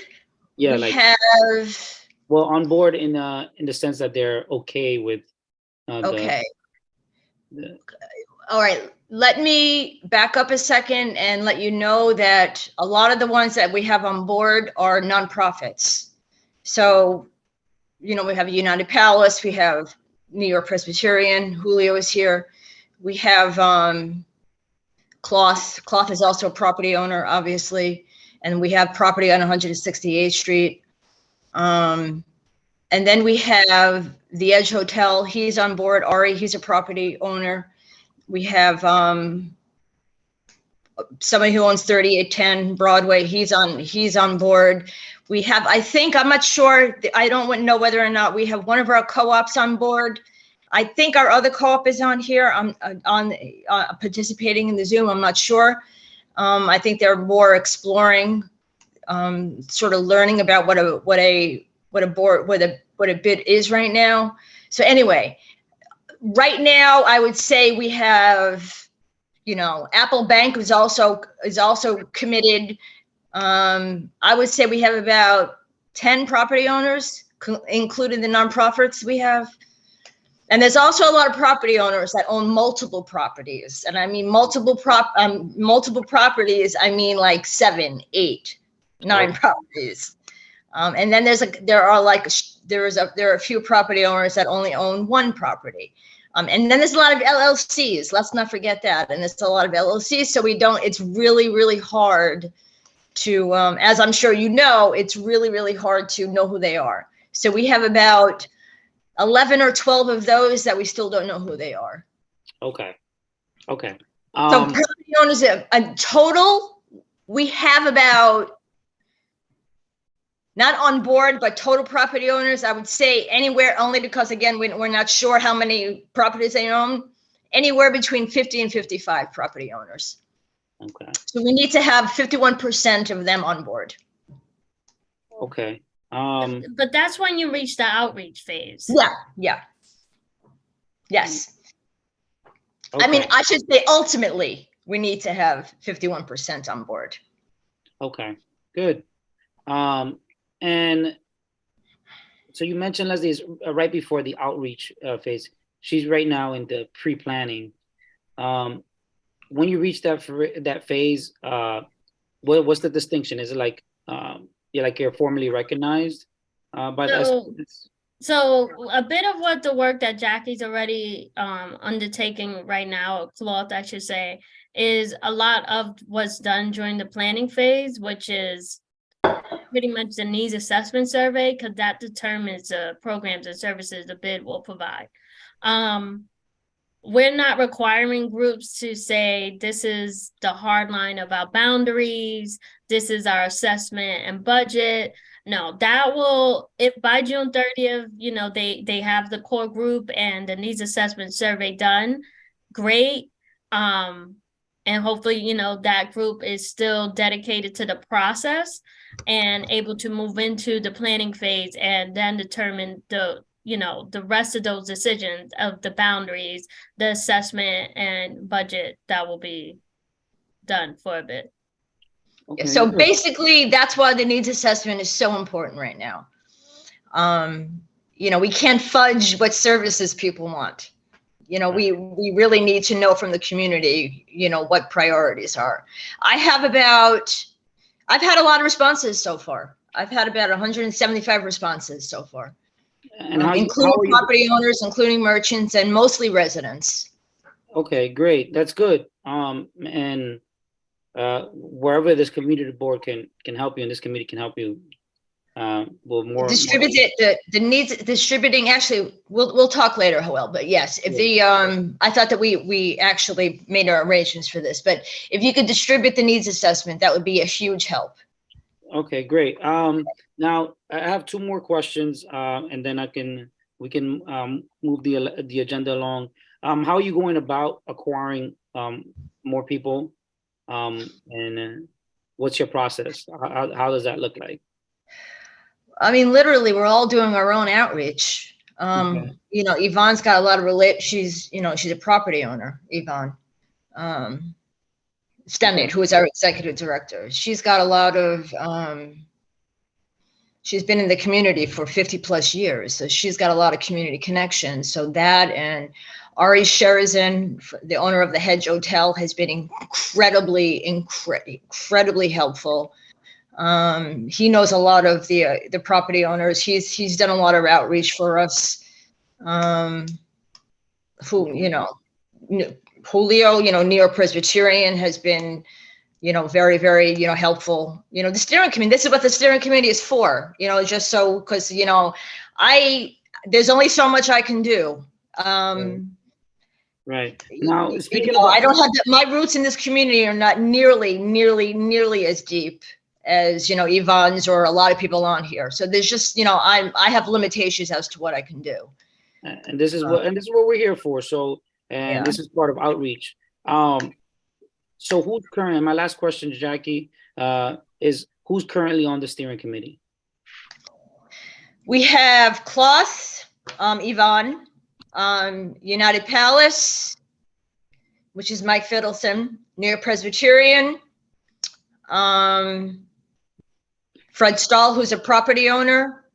Yeah, we like have. Well, on board in the sense that they're okay with. Okay. All right. Let me back up a second and let you know that a lot of the ones that we have on board are nonprofits. So, you know, we have United Palace, we have New York Presbyterian, Julio is here. We have Cloth. Cloth is also a property owner, obviously. And we have property on 168th Street. And then we have the Edge Hotel. He's on board. Ari, he's a property owner. We have somebody who owns 3810 Broadway. He's on board. We have, I think, I'm not sure. I don't know whether or not we have one of our co-ops on board. I think our other co-op is on here. I'm participating in the Zoom. I'm not sure. I think they're more exploring, sort of learning about what a bid is right now. So anyway, right now I would say we have, you know, Apple Bank is also committed. I would say we have about 10 property owners, including the nonprofits we have. And there's also a lot of property owners that own multiple properties. And I mean, multiple properties, I mean like 7, 8, 9 properties. And then there are like there are a few property owners that only own one property. And then there's a lot of LLCs. Let's not forget that. And there's a lot of LLCs. So it's really, really hard to, as I'm sure you know, it's really, really hard to know who they are. So we have about 11 or 12 of those that we still don't know who they are. Okay. Okay. So property owners, a total, we have about, not on board, but total property owners, I would say anywhere, only because again, we're not sure how many properties they own, anywhere between 50 and 55 property owners. Okay. So we need to have 51% of them on board. Okay. But that's when you reach the outreach phase. Yeah, yeah. Yes. Okay. I mean, I should say ultimately, we need to have 51% on board. Okay, good. And so you mentioned Leslie is right before the outreach phase. She's right now in the pre-planning. When you reach that phase, what's the distinction? Is it like you're formally recognized by the So a bit of what the work that Jackie's already undertaking right now, Cloth, I should say, is a lot of what's done during the planning phase, which is pretty much the needs assessment survey, because that determines the programs and services the bid will provide. We're not requiring groups to say, this is the hard line of our boundaries, this is our assessment and budget. No, that will, if by June 30th, you know, they have the core group and the needs assessment survey done, great. And hopefully, you know, that group is still dedicated to the process and able to move into the planning phase and then determine the, you know, the rest of those decisions of the boundaries, the assessment and budget that will be done for a bit. Okay. So basically, that's why the needs assessment is so important right now. You know, we can't fudge what services people want. You know, we really need to know from the community, you know, what priorities are. I've had a lot of responses so far. I've had about 175 responses so far, including property owners, including merchants, and mostly residents. Okay, great. That's good. And wherever this community board can help you, and this committee can help you, the needs distributing. Actually, we'll talk later, Joel. But yes, if the I thought that we actually made our arrangements for this, but if you could distribute the needs assessment, that would be a huge help. Okay, great. Now I have two more questions, and then we can move the agenda along. How are you going about acquiring more people? And what's your process? How does that look like? I mean, literally, we're all doing our own outreach. Okay. You know, Yvonne's got a lot of she's a property owner, Yvonne. Stennet, who is our executive director. She's got a lot of, she's been in the community for 50 plus years. So she's got a lot of community connections. So that, and Ari Sherizan, the owner of the Hedge Hotel, has been incredibly helpful. He knows a lot of the property owners. He's done a lot of outreach for us. Julio, Neo-Presbyterian, has been, very, very, helpful. The steering committee, this is what the steering committee is for, just so, because, there's only so much I can do. Right. Now, speaking I don't have my roots in this community are not nearly as deep as, Yvonne's or a lot of people on here. So there's just, I have limitations as to what I can do. And this is what we're here for. So, this is part of outreach. So who's current? My last question, Jackie, is who's currently on the steering committee? We have Cloth, Yvonne, United Palace, which is Mike Fiddleson, Neo-Presbyterian, Fred Stahl, who's a property owner.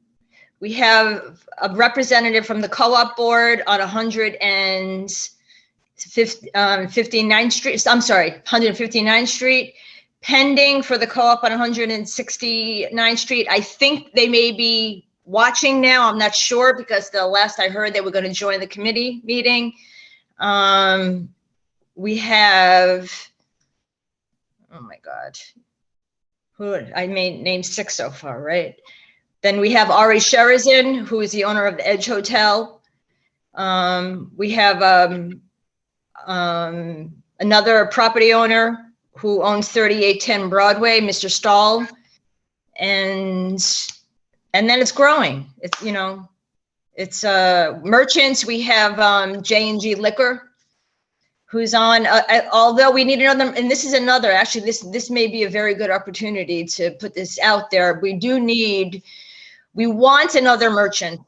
We have a representative from the co-op board on 159th Street. I'm sorry, 159th Street. Pending for the co-op on 169th Street. I think they may be watching now. I'm not sure because the last I heard they were going to join the committee meeting. We have, oh my God, who I made name 6 so far, right? Then we have Ari Sherizan, who is the owner of the Edge Hotel. We have another property owner who owns 3810 Broadway, Mr. Stahl. And then it's growing. It's, you know, it's merchants. We have J&G Liquor, who's on, although we need another, and this is another, actually, this may be a very good opportunity to put this out there. We want another merchant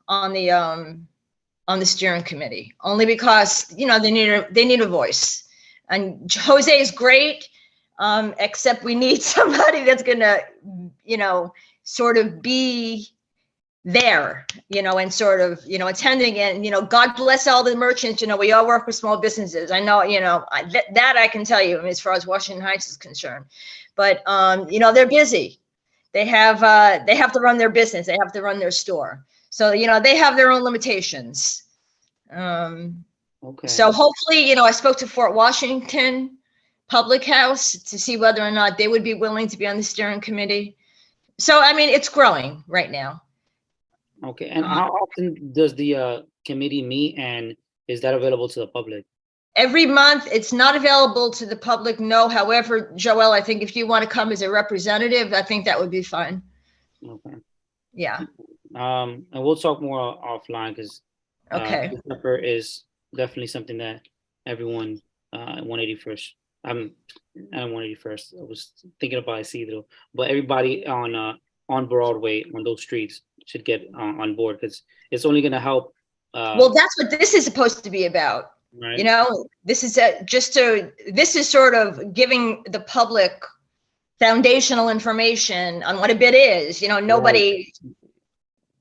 on the steering committee, only because, you know, they need a voice. And Jose is great, except we need somebody that's gonna, you know, sort of be there, you know, and sort of, you know, attending. And, you know, God bless all the merchants. You know, we all work with small businesses. I know, you know, that I can tell you, I mean, as far as Washington Heights is concerned. But you know, they're busy. They have to run their business. They have to run their store. So, you know, they have their own limitations. Okay. So hopefully, you know, I spoke to Fort Washington Public House to see whether or not they would be willing to be on the steering committee. So, I mean, it's growing right now. Okay. And how often does the committee meet, and is that available to the public? Every month. It's not available to the public, no. However, Joelle, I think if you want to come as a representative, I think that would be fine. Okay. Yeah. And we'll talk more offline, because Okay. pepper is definitely something that everyone 181st. I'm not 181st. I was thinking about Isidro, but everybody on Broadway, on those streets, should get on board, because it's only going to help. Well, that's what this is supposed to be about. Right. You know, this is this is sort of giving the public foundational information on what a bid is. You know, nobody,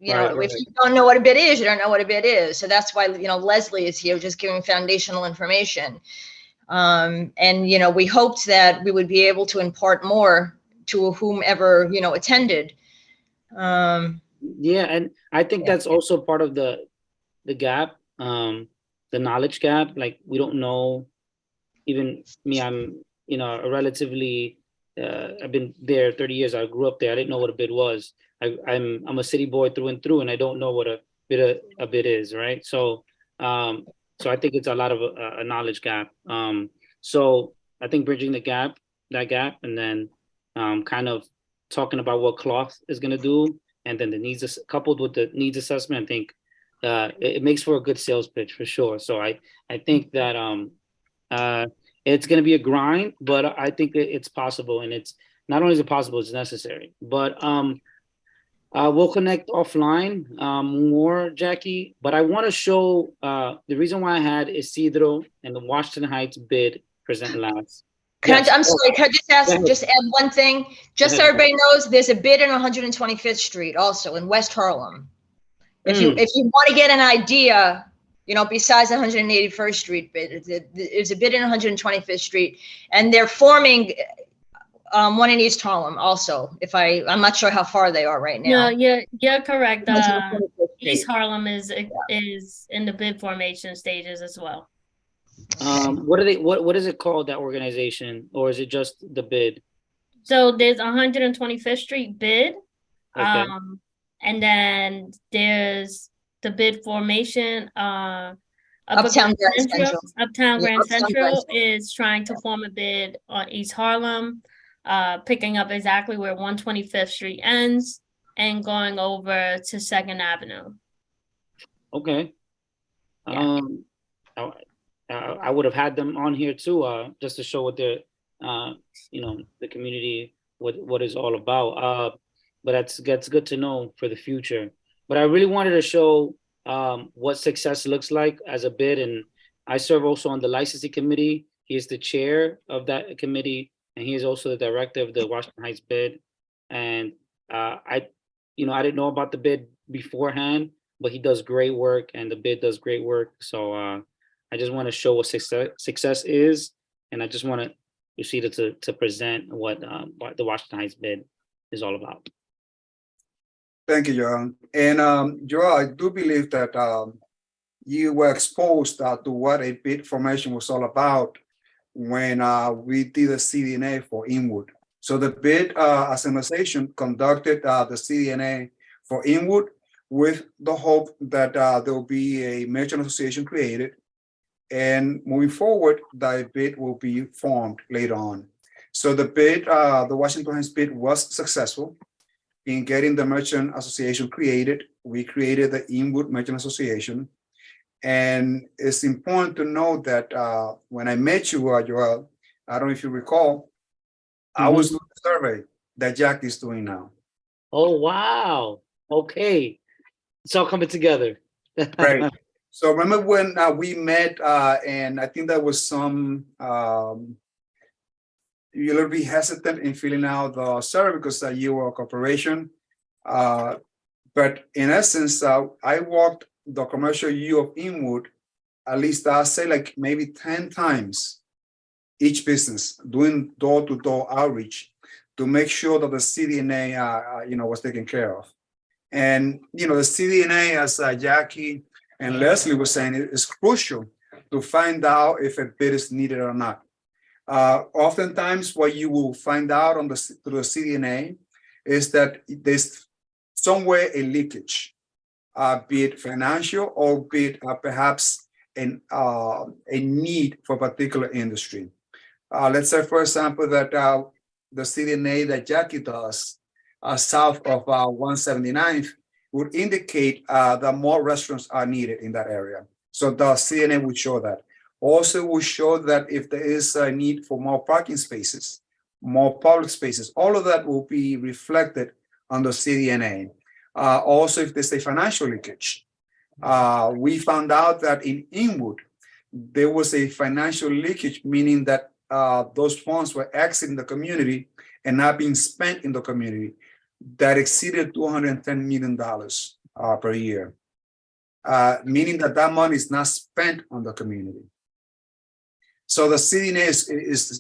you know, if you don't know what a bid is, you don't know what a bid is. So that's why, you know, Leslie is here, just giving foundational information. And, you know, we hoped that we would be able to impart more to whomever, you know, attended. Yeah, and I think that's also part of the gap, the knowledge gap. Like, we don't know, even me, I'm, you know, a relatively, I've been there 30 years. I grew up there. I didn't know what a bid was. I'm a city boy through and through, and I don't know what a bid is, right? So so I think it's a lot of a knowledge gap. So I think bridging that gap, and then kind of talking about what cloth is going to do, and then the needs, coupled with the needs assessment, I think it makes for a good sales pitch for sure. So I think that it's going to be a grind, but I think that it's possible, and it's not only is it possible, it's necessary. But we'll connect offline more, Jackie. But I want to show the reason why I had Isidro and the Washington Heights bid present last. I'm sorry, can I just add one thing? Just so everybody knows, there's a bid in 125th Street also in West Harlem. If you want to get an idea, you know, besides the 181st Street bid, there's a bid in 125th Street, and they're forming one in East Harlem also. I'm not sure how far they are right now. No, you're correct. East Harlem is in the bid formation stages as well. What are they? What is it called, that organization, or is it just the bid? So there's 125th Street bid, Okay. and then there's the bid formation. Uptown Grand Central. Uptown Grand Central is trying to form a bid on East Harlem, picking up exactly where 125th Street ends and going over to 2nd Avenue. Okay. Yeah. I would have had them on here too, just to show what the you know, the community, what is all about. But that's good to know for the future. But I really wanted to show what success looks like as a bid, and I serve also on the licensing committee. He is the chair of that committee, and he is also the director of the Washington Heights bid. And I didn't know about the bid beforehand, but he does great work, and the bid does great work. So I just want to show what success is, and I just want Lucia to present what the Washington Heights bid is all about. Thank you, Joel. And Joel, I do believe that you were exposed to what a bid formation was all about when we did a CDNA for Inwood. So the bid association conducted the CDNA for Inwood with the hope that there will be a merchant association created. And moving forward, the bid will be formed later on. So the bid, the Washington Heights bid was successful in getting the merchant association created. We created the Inwood Merchant Association. And it's important to know that when I met you, Joel, I don't know if you recall, I was doing the survey that Jack is doing now. Oh, wow. Okay. It's all coming together. Right. So remember when we met, and I think there was some, you're a little bit hesitant in filling out the survey because you were a corporation. But in essence, I walked the commercial U of Inwood, at least I'll say like maybe 10 times each business, doing door-to-door outreach to make sure that the CDNA, was taken care of. And, the CDNA, as Jackie and Leslie were saying, is crucial to find out if a bid is needed or not. Oftentimes, what you will find out through the CDNA is that there's somewhere a leakage, be it financial or be it perhaps a need for a particular industry. Let's say, for example, that the CDNA that Jackie does south of 179th would indicate that more restaurants are needed in that area. So the CDNA would show that. Also will show that if there is a need for more parking spaces, more public spaces, all of that will be reflected on the CDNA. Also, if there's a financial leakage, we found out that in Inwood, there was a financial leakage, meaning that those funds were exiting the community and not being spent in the community that exceeded $210 million per year, meaning that money is not spent on the community. So the CDNA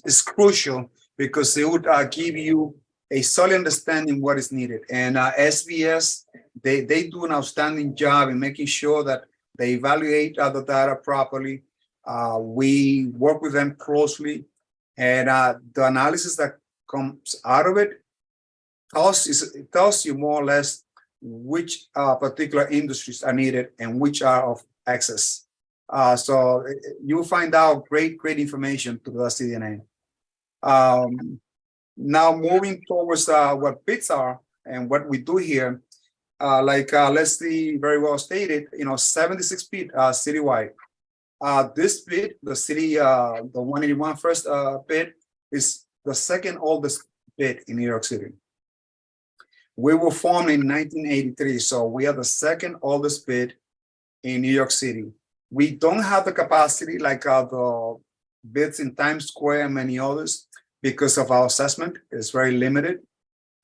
is crucial because it would give you a solid understanding what is needed. And SBS, they do an outstanding job in making sure that they evaluate the data properly. We work with them closely, and the analysis that comes out of it tells you more or less which particular industries are needed and which are of excess. So you'll find out great information through the CDNA. Now moving towards what bids are and what we do here, like Leslie very well stated, 76 bid citywide. This bid, the city, the 181 first bid, is the second oldest bid in New York City. We were formed in 1983, so we are the second oldest bid in New York City. We don't have the capacity like the bids in Times Square and many others because of our assessment. It's very limited.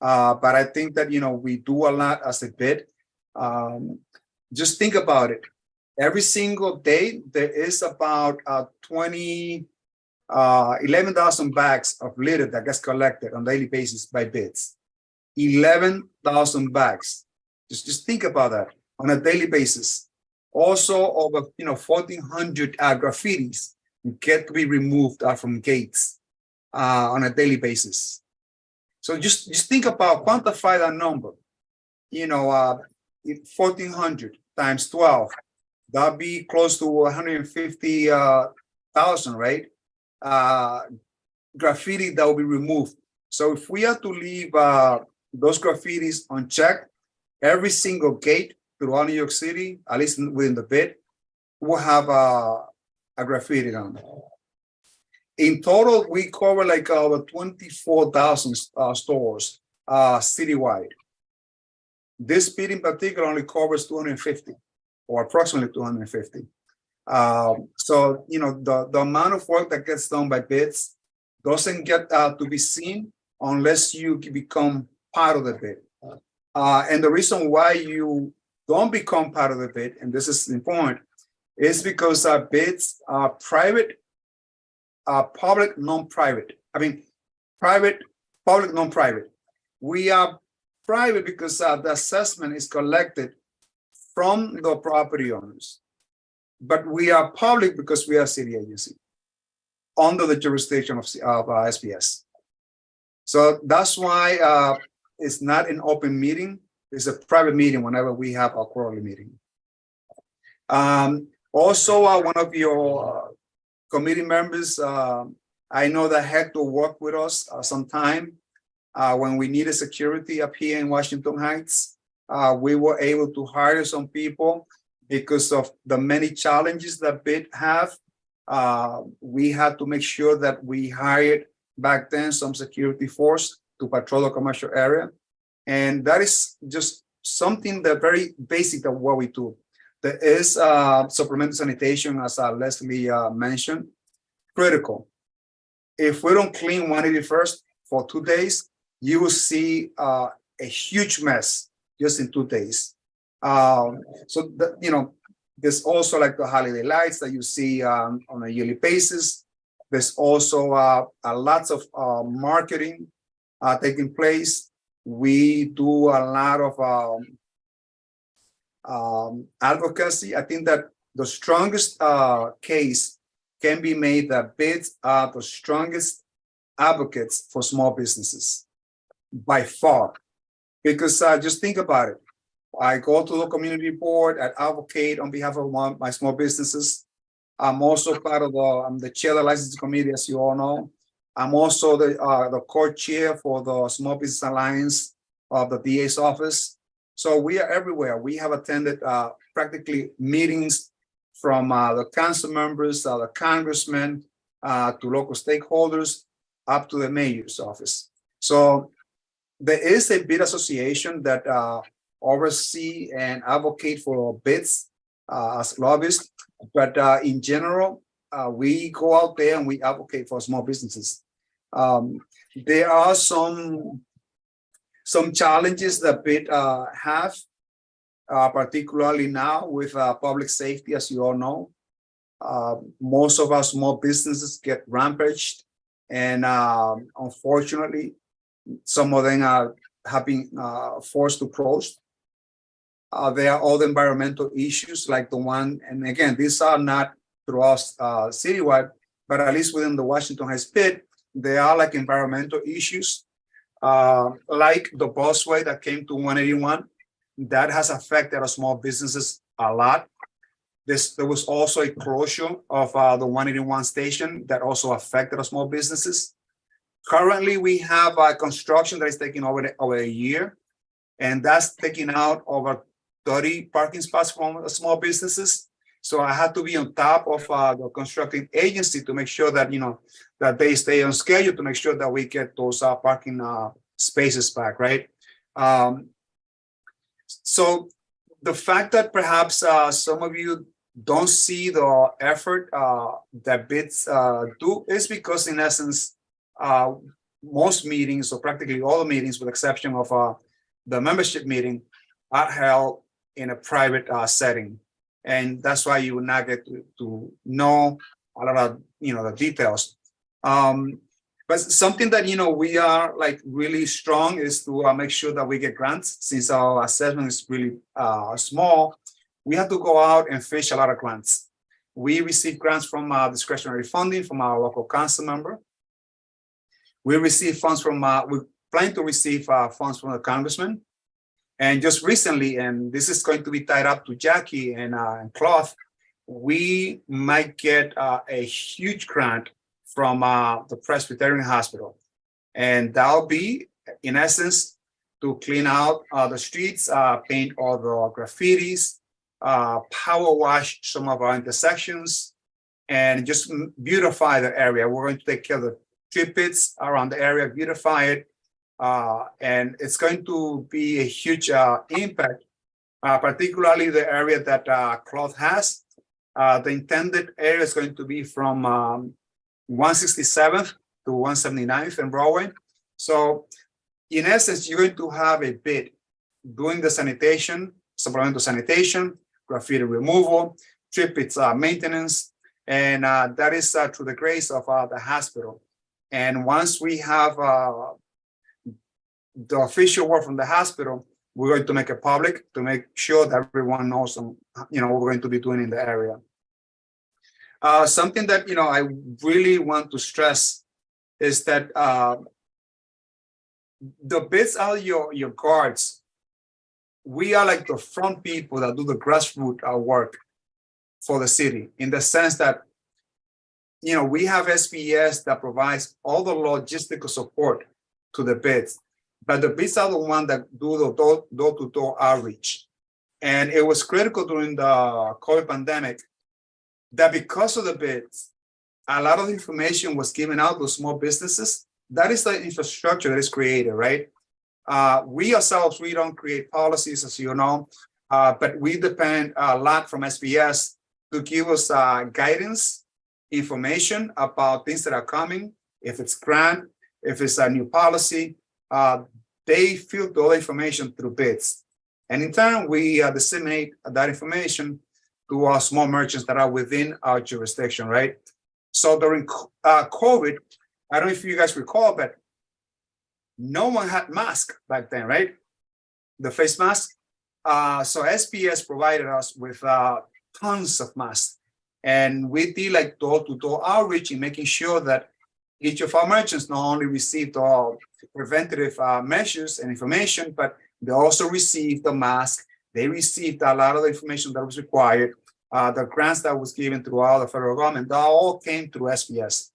But I think that, we do a lot as a bid. Just think about it. Every single day, there is about 11,000 bags of litter that gets collected on a daily basis by bids. 11,000 bags. Just think about that on a daily basis. Also, over 1,400 graffitis get to be removed from gates on a daily basis. So just think about, quantify that number. 1,400 times 12, that'd be close to 150,000, right? Graffiti that will be removed. So if we have to leave those graffitis unchecked, every single gate throughout New York City, at least within the bid, will have a graffiti on it. In total, we cover like over 24,000 stores citywide. This bid in particular only covers 250 or approximately 250. So, the amount of work that gets done by bids doesn't get to be seen unless you become part of the bid. And the reason why you don't become part of the bid, and this is important, is because our bids are private, public, non-private. I mean, private, public, non-private. We are private because the assessment is collected from the property owners. But we are public because we are a city agency under the jurisdiction of SPS. So that's why it's not an open meeting. It's a private meeting whenever we have a quarterly meeting. Also, one of your committee members, I know that Hector worked with us sometime when we needed security up here in Washington Heights. We were able to hire some people because of the many challenges that BID have. We had to make sure that we hired back then some security force to patrol the commercial area. And that is just something that very basic of what we do. There is supplemental sanitation, as Leslie mentioned, critical. If we don't clean 181st for 2 days, you will see a huge mess just in 2 days. So, there's also like the holiday lights that you see on a yearly basis. There's also lots of marketing taking place. We do a lot of advocacy. I think that the strongest case can be made that bids are the strongest advocates for small businesses by far. Because just think about it. I go to the community board, I advocate on behalf of my small businesses. I'm also part of I'm the chair of the licensing committee, as you all know. I'm also the co-chair for the Small Business Alliance of the DA's office. So we are everywhere. We have attended practically meetings from the council members, the congressmen, to local stakeholders, up to the mayor's office. So there is a bid association that oversee and advocate for bids as lobbyists, but in general, we go out there and we advocate for small businesses. There are some challenges that bid have, particularly now with public safety, as you all know. Most of our small businesses get rampaged, and unfortunately, some of them have been forced to close. There are other environmental issues like the one, and again, these are not throughout citywide, but at least within the Washington Heights bid, there are like environmental issues, like the busway that came to 181. That has affected our small businesses a lot. There was also a closure of the 181 station that also affected our small businesses. Currently, we have construction that is taking over a year, and that's taking out over 30 parking spots from small businesses. So I have to be on top of the constructing agency to make sure that that they stay on schedule to make sure that we get those parking spaces back, right? So the fact that perhaps some of you don't see the effort that bids do is because, in essence, most meetings, or practically all the meetings, with exception of the membership meeting, are held in a private setting, and that's why you will not get to know a lot of the details. But something that we are like really strong is to make sure that we get grants. Since our assessment is really small, we have to go out and fish a lot of grants. We receive grants from discretionary funding from our local council member. We receive funds from, we plan to receive funds from the congressman. And just recently, and this is going to be tied up to Jackie and Cloth, we might get a huge grant from the Presbyterian Hospital. And that'll be, in essence, to clean out the streets, paint all the graffitis, power wash some of our intersections, and just beautify the area. We're going to take care of the tree pits around the area, beautify it, and it's going to be a huge impact, particularly the area that Cloth has. The intended area is going to be from 167th to 179th and Broadway. So in essence, you're going to have a bid doing the sanitation, supplemental sanitation, graffiti removal, tree pits maintenance, and that is through the grace of the hospital. And once we have the official word from the hospital, we're going to make it public to make sure that everyone knows, what we're going to be doing in the area. Something that, I really want to stress is that the bids are your guards. We are like the front people that do the grassroots work for the city, in the sense that, we have SBS that provides all the logistical support to the bids, but the bids are the one that do the door-to-door outreach. And it was critical during the COVID pandemic that because of the bids, a lot of information was given out to small businesses. That is the infrastructure that is created, right? We ourselves, we don't create policies, as you know, but we depend a lot from SBS to give us guidance, information about things that are coming. If it's grant, if it's a new policy, they filter all the information through bids. And in turn, we disseminate that information to our small merchants that are within our jurisdiction, right? So during COVID, I don't know if you guys recall, but no one had masks back then, right? The face mask. So SBS provided us with tons of masks. And we did like door-to-door outreach in making sure that each of our merchants not only received all preventative measures and information, but they also received the mask. They received a lot of the information that was required. The grants that was given throughout the federal government, that all came through SBS.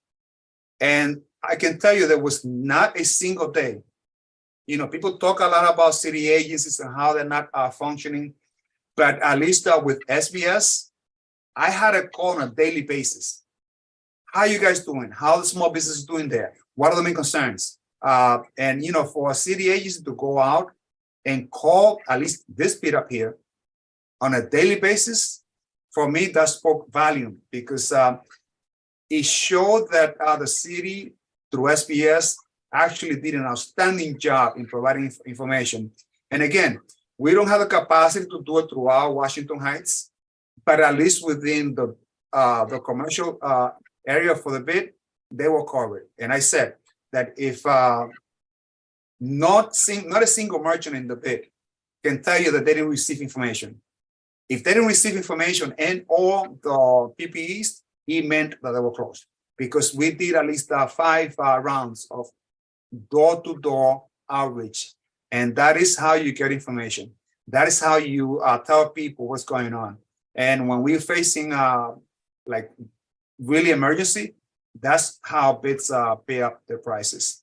And I can tell you there was not a single day. People talk a lot about city agencies and how they're not functioning, but at least with SBS, I had a call on a daily basis. How are you guys doing? How are the small businesses doing there? What are the main concerns? And for a city agency to go out and call at least this bit up here on a daily basis, for me, that spoke volume, because it showed that the city, through SBS, actually did an outstanding job in providing information. And again, we don't have the capacity to do it throughout Washington Heights, but at least within the commercial area for the bid, they were covered. And I said that if not a single merchant in the bid can tell you that they didn't receive information. If they didn't receive information and all the PPEs, it meant that they were closed, because we did at least 5 rounds of door-to-door outreach. And that is how you get information. That is how you tell people what's going on. And when we're facing like really emergency, that's how bids pay up their prices.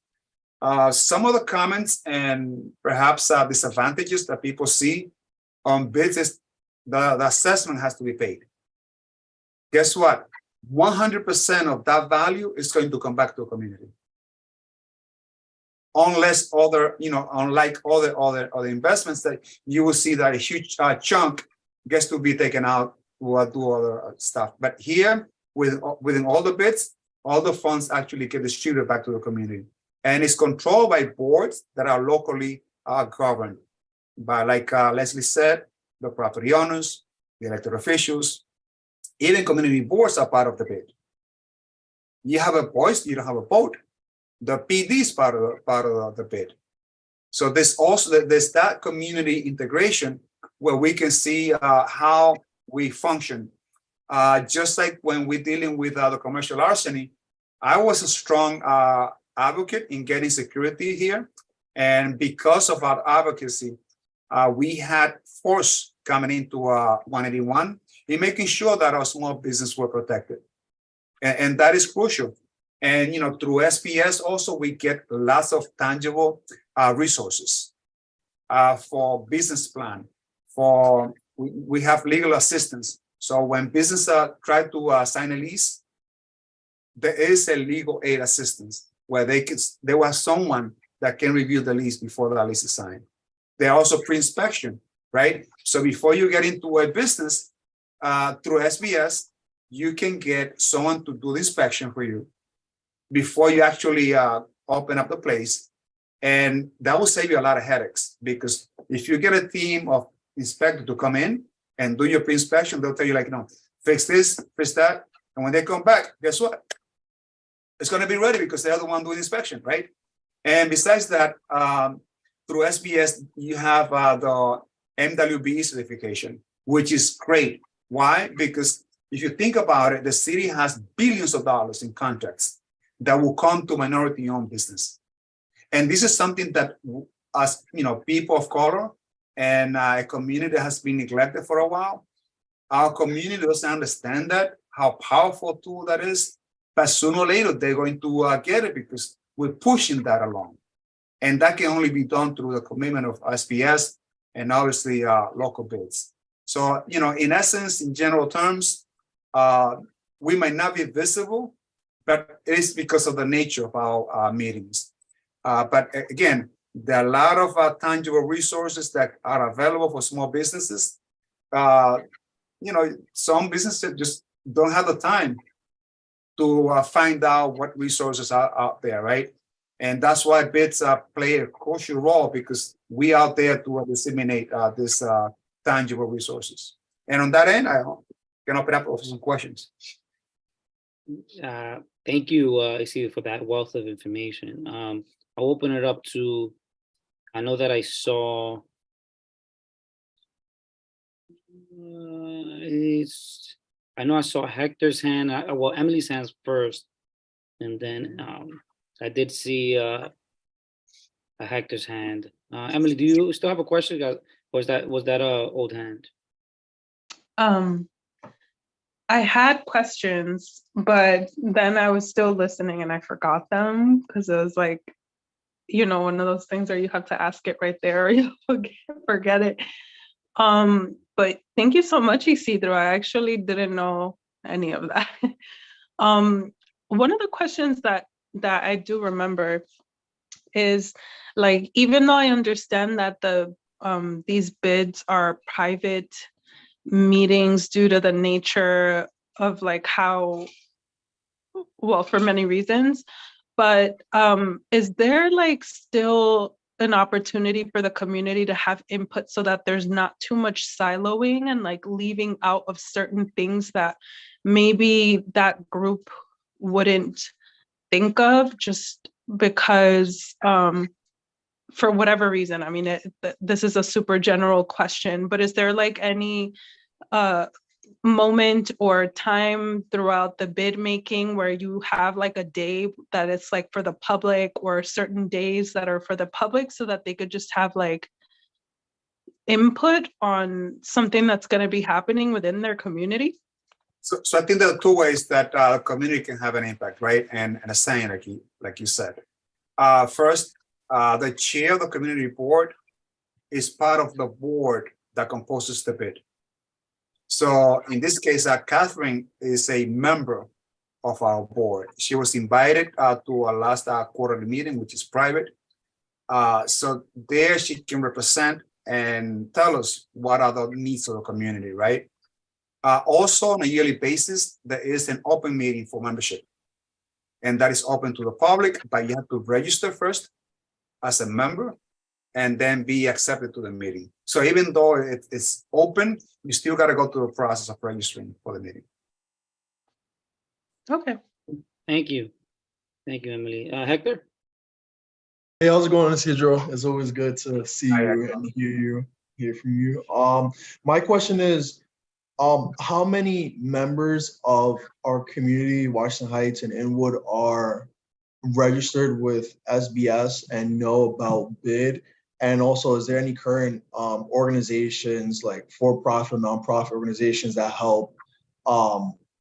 Some of the comments and perhaps disadvantages that people see on bids is the assessment has to be paid. Guess what? 100% of that value is going to come back to the community. Unless unlike other investments that you will see that a huge chunk gets to be taken out to do other stuff. But here, within all the bids, all the funds actually get distributed back to the community. And it's controlled by boards that are locally governed by, like Leslie said, the property owners, the elected officials, even community boards are part of the bid. You have a voice, you don't have a vote. The PD is part of the bid. So there's that community integration where we can see how we function. Just like when we're dealing with the commercial larceny, I was a strong advocate in getting security here. And because of our advocacy, we had force coming into 181 in making sure that our small business were protected. And that is crucial. And, through SPS also, we get lots of tangible resources for business plan, we have legal assistance. So when business try to sign a lease, there is a legal aid assistance where there was someone that can review the lease before the lease is signed. There are also pre-inspection, right? So before you get into a business through SBS, you can get someone to do the inspection for you before you actually open up the place. And that will save you a lot of headaches, because if you get a team of inspectors to come in and do your pre-inspection, they'll tell you like, fix this, fix that. And when they come back, guess what? It's going to be ready because they're the one doing inspection, right? And besides that, through SBS, you have the MWBE certification, which is great. Why? Because if you think about it, the city has billions of dollars in contracts that will come to minority-owned business. And this is something that, as people of color and a community that has been neglected for a while, our community doesn't understand that, how powerful tool that is. But sooner or later, they're going to get it because we're pushing that along. And that can only be done through the commitment of SBS and obviously local bids. So, in essence, in general terms, we might not be visible, but it is because of the nature of our meetings. But again, there are a lot of tangible resources that are available for small businesses. Some businesses just don't have the time to find out what resources are out there, right? And that's why bids play a crucial role, because we out there to disseminate these tangible resources. And on that end, I can open up for some questions. Thank you, Isidro, for that wealth of information. I'll open it up to, I know that I saw, I saw Hector's hand, well, Emily's hands first, and then I did see a Hector's hand. Emily, do you still have a question? Or was that a old hand? I had questions, but then I was still listening and I forgot them because it was like, one of those things where you have to ask it right there or you forget it. But thank you so much, Isidro. I actually didn't know any of that. One of the questions that I do remember is, like, even though I understand that these bids are private meetings due to the nature of like how, well, for many reasons, but is there like still an opportunity for the community to have input so that there's not too much siloing and like leaving out of certain things that maybe that group wouldn't think of just because for whatever reason? I mean, this is a super general question, but is there like any moment or time throughout the bid making where you have like a day that it's like for the public, or certain days that are for the public, so that they could just have like input on something that's going to be happening within their community? So I think there are two ways that the community can have an impact, right? And a saying, like you said. First, the chair of the community board is part of the board that composes the bid. So in this case, Catherine is a member of our board. She was invited to our last quarterly meeting, which is private. So there she can represent and tell us what are the needs of the community, right? Also, on a yearly basis, there is an open meeting for membership. And that is open to the public, but you have to register first as a member and then be accepted to the meeting. So even though it's open, you still got to go through the process of registering for the meeting. Okay. Thank you. Thank you, Emily. Hector? Hey, how's it going, Isidro? It's always good to see you and hear from you. My question is, how many members of our community, Washington Heights and Inwood, are registered with SBS and know about BID? And also, is there any current organizations, like for-profit, nonprofit organizations, that help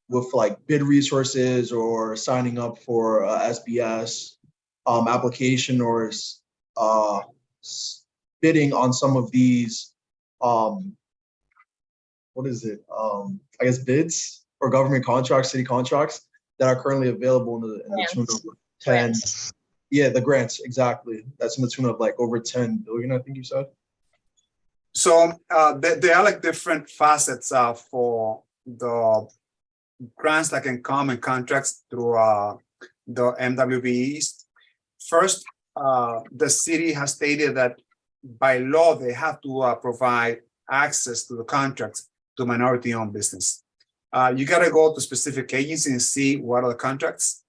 with like bid resources or signing up for SBS application, or bidding on some of these I guess bids or government contracts, city contracts that are currently available in the tune of 10. Grants. Yeah, the grants, exactly. That's in the tune of like over 10 billion, I think you said. So there are like different facets for the grants that can come in contracts through the MWBEs. First, the city has stated that by law, they have to provide access to the contracts to minority-owned business. You got to go to specific agencies and see what are the contracts.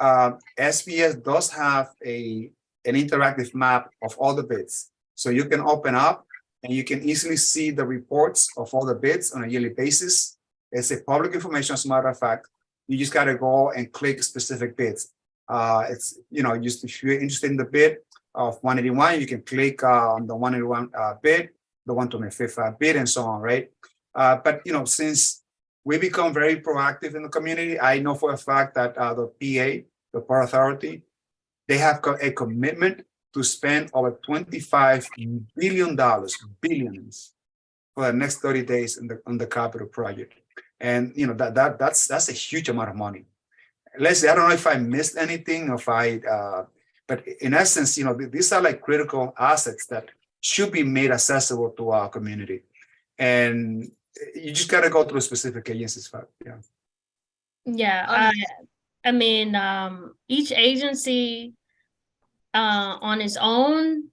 SBS does have a an interactive map of all the bids. So you can open up and you can easily see the reports of all the bids on a yearly basis. It's a public information, as a matter of fact. You just got to go and click specific bids. It's, just if you're interested in the bid of 181, you can click on the 181 bid, the 125 bid, and so on, right? But, since we become very proactive in the community, I know for a fact that the PA, the Port Authority, they have a commitment to spend over $25 billion, billions, for the next 30 days on the capital project. And that's a huge amount of money. Leslie, I don't know if I missed anything, or but in essence, these are like critical assets that should be made accessible to our community. And you just got to go through specific agencies. Yeah. Yeah, I mean, each agency on its own,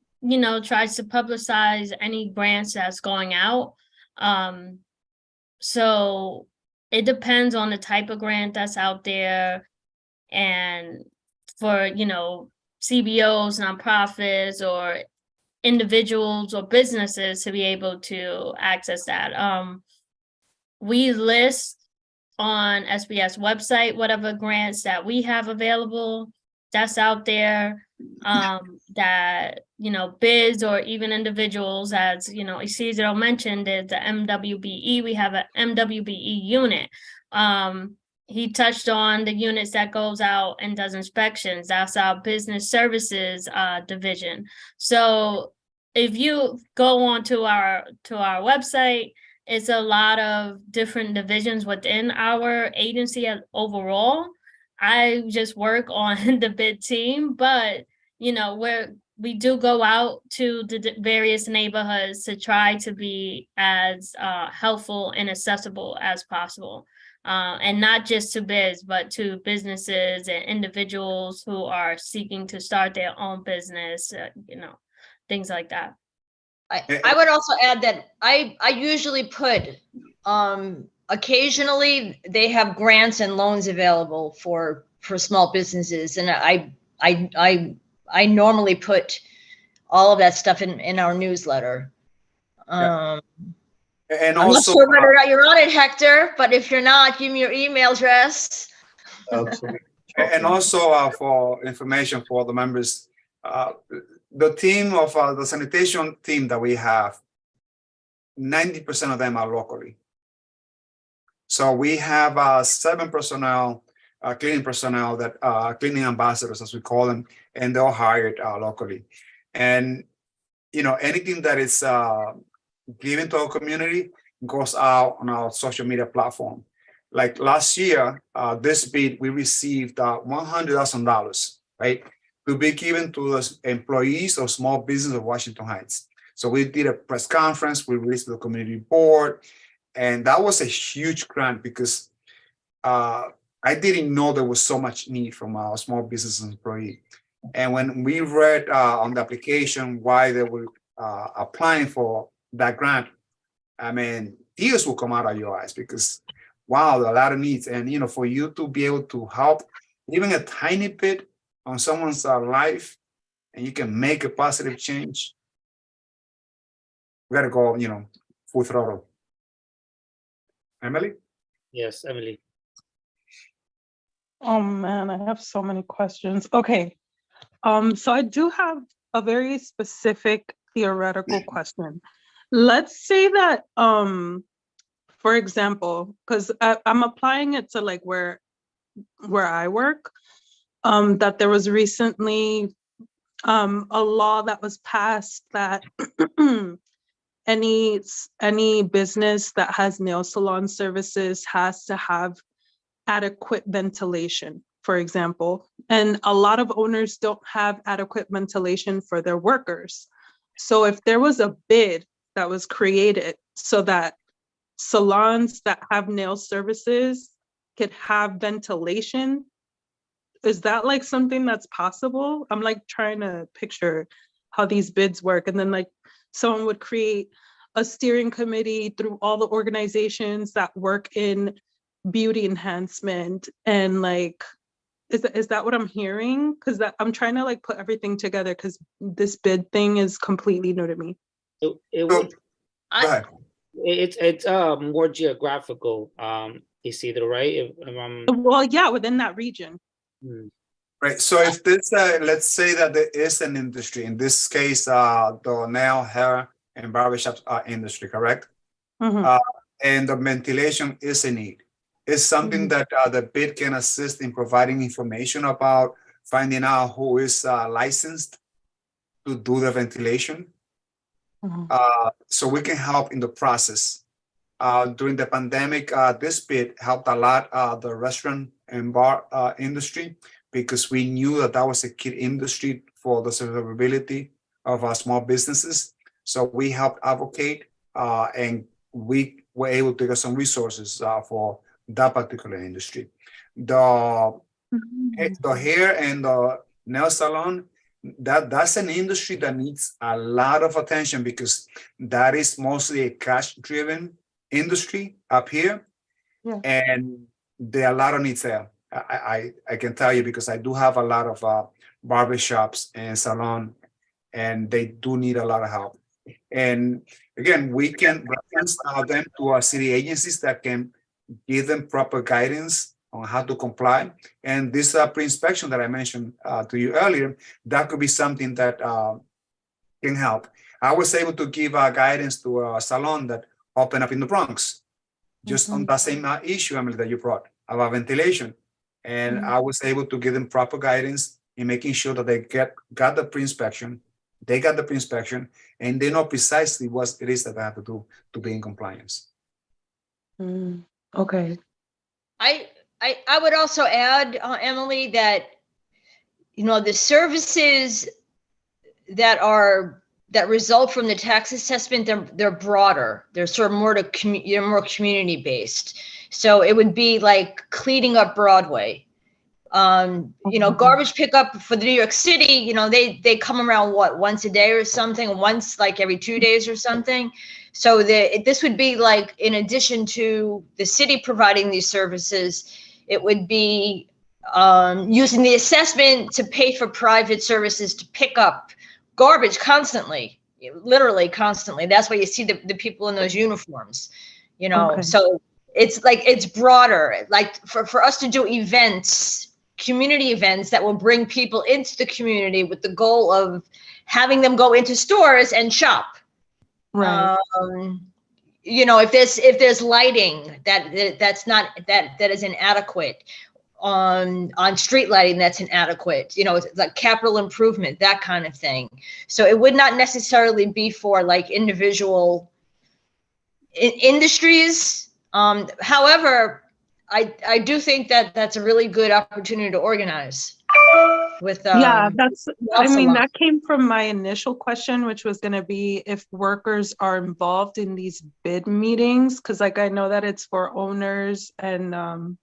tries to publicize any grants that's going out. So it depends on the type of grant that's out there. And for, CBOs, nonprofits, or individuals or businesses to be able to access that. We list on SBS website whatever grants that we have available that's out there, that bids, or even individuals, as Isidro mentioned, is the MWBE. We have a MWBE unit. He touched on the units that goes out and does inspections. That's our business services division. So if you go onto our website, it's a lot of different divisions within our agency overall. I just work on the bid team, but we do go out to the various neighborhoods to try to be as helpful and accessible as possible. And not just to bids, but to businesses and individuals who are seeking to start their own business, things like that. I would also add that I usually put, occasionally they have grants and loans available for small businesses. And I normally put all of that stuff in our newsletter. And I'm also, not sure whether or not you're on it, Hector, but if you're not, give me your email address. Absolutely. and also for information for the members, the team of the sanitation team that we have, 90% of them are locally. So we have 7 personnel, cleaning personnel, that cleaning ambassadors, as we call them, and they're hired locally. And anything that is given to our community goes out on our social media platform. Like last year, this bid, we received $100,000, right, to be given to the employees of small business of Washington Heights. So we did a press conference, we released to the community board, and that was a huge grant because I didn't know there was so much need from our small business employee. And when we read on the application why they were applying for that grant, I mean, tears will come out of your eyes because, wow, there are a lot of needs. And, for you to be able to help even a tiny bit on someone's life, and you can make a positive change, we got to go, full throttle. Emily? Yes, Emily. Oh man, I have so many questions. Okay. So I do have a very specific theoretical question. Let's say that, for example, because I'm applying it to like where I work, that there was recently a law that was passed that any business that has nail salon services has to have adequate ventilation, for example. And a lot of owners don't have adequate ventilation for their workers. So if there was a bid that was created so that salons that have nail services could have ventilation, is that like something that's possible? I'm like trying to picture how these bids work. And then like someone would create a steering committee through all the organizations that work in beauty enhancement, and like Is that what I'm hearing? Because I'm trying to like put everything together because this bid thing is completely new to me. It So, would, go ahead. it's more geographical, Isidro, right? If I'm Well, yeah, within that region. Right. So if this, let's say that there is an industry, in this case, the nail, hair, and barbershop industry, correct? Mhm. And the ventilation is a need. It's something that the bid can assist in providing information about finding out who is licensed to do the ventilation. So we can help in the process. During the pandemic, this bid helped a lot the restaurant and bar industry, because we knew that that was a key industry for the survivability of our small businesses. So we helped advocate, and we were able to get some resources for that particular industry. The hair and the nail salon, that's an industry that needs a lot of attention, because that is mostly a cash-driven industry up here. Yeah. And there are a lot of needs there. I can tell you, because I do have a lot of barbershops and salon, and they do need a lot of help. And again, we can reference them to our city agencies that can give them proper guidance on how to comply. And this pre-inspection that I mentioned to you earlier, that could be something that can help. I was able to give guidance to a salon that opened up in the Bronx, just on that same issue, Emily, that you brought about ventilation. And I was able to give them proper guidance in making sure that they got the pre-inspection, and they know precisely what it is that they have to do to be in compliance. Okay. I would also add, Emily, that, you know, the services that result from the tax assessment, they're broader. They're sort of more more community based. So it would be like cleaning up Broadway. You know, garbage pickup for the New York City, you know, they come around once a day or something, once like every 2 days or something. So this would be like, in addition to the city providing these services, it would be using the assessment to pay for private services to pick up garbage constantly, literally constantly. That's why you see the people in those uniforms, you know. Okay. So it's like, it's broader, like for us to do events, community events that will bring people into the community with the goal of having them go into stores and shop. Right. You know, if there's lighting that is inadequate, on street lighting that's inadequate, you know, it's like capital improvement, that kind of thing. So it would not necessarily be for like individual industries. However, I do think that that's a really good opportunity to organize with. Yeah, I mean, salon. that came from my initial question, which was going to be if workers are involved in these bid meetings, because like I know that it's for owners and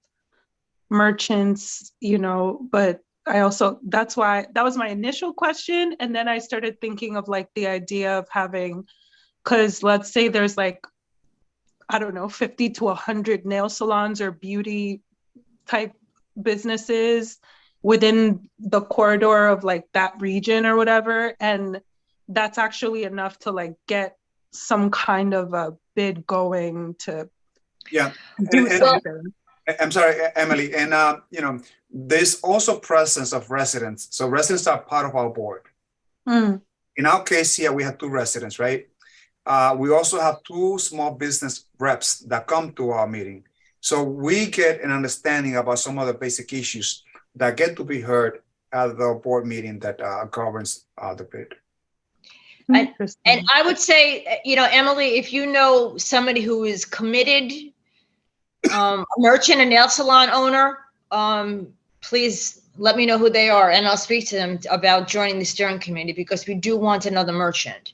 merchants, you know, but I also, that was my initial question. And then I started thinking of like the idea of having, because let's say there's like, I don't know, 50 to 100 nail salons or beauty type businesses within the corridor of like that region or whatever. And that's actually enough to like get some kind of a bid going to do something. I'm sorry, Emily, and you know, there's also presence of residents. So residents are part of our board. In our case here, we have 2 residents, right? We also have 2 small business reps that come to our meeting. So we get an understanding about some of the basic issues that get to be heard at the board meeting that governs the bid. And I would say, you know, Emily, if you know somebody who is committed, a merchant, a nail salon owner, please let me know who they are, and I'll speak to them about joining the steering committee, because we do want another merchant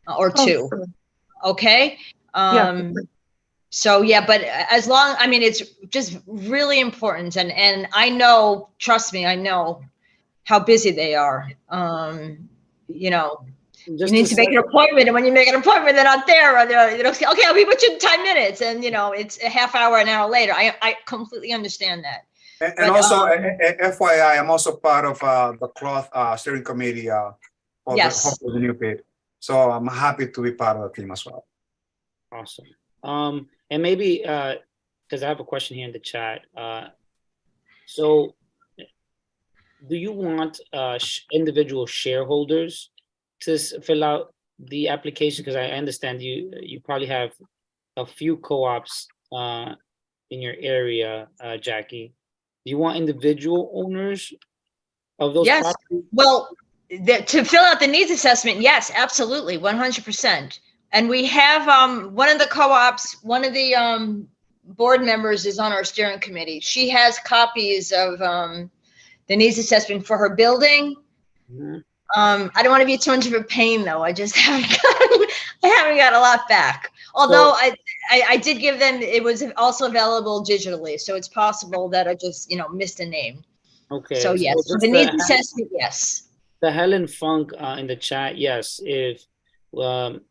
or 2. Sure. Okay. So yeah, but as long, I mean, it's just really important, and I know, trust me, I know how busy they are. You know, you need to make an appointment, and when you make an appointment, they're not there, or they're, you know, okay, I'll be with you in 10 minutes, and you know, it's a half hour, an hour later. I completely understand that. And But, also, FYI, I'm also part of the cloth steering committee for Yes. the new bid. So I'm happy to be part of the team as well. Awesome. And maybe because I have a question here in the chat. So do you want individual shareholders to fill out the application? Because I understand you probably have a few co-ops in your area, Jackie. Do you want individual owners of those Yes. properties? Well, to fill out the needs assessment, yes, absolutely, 100%. And we have one of the co-ops, one of the board members is on our steering committee. She has copies of the needs assessment for her building. Mhm. I don't want to be too much of a pain though. I just haven't got a lot back. Although I did give them, it was also available digitally. So it's possible that I just, missed a name. Okay. So yes, just the needs assessment, yes. The Helen Funk in the chat, yes. If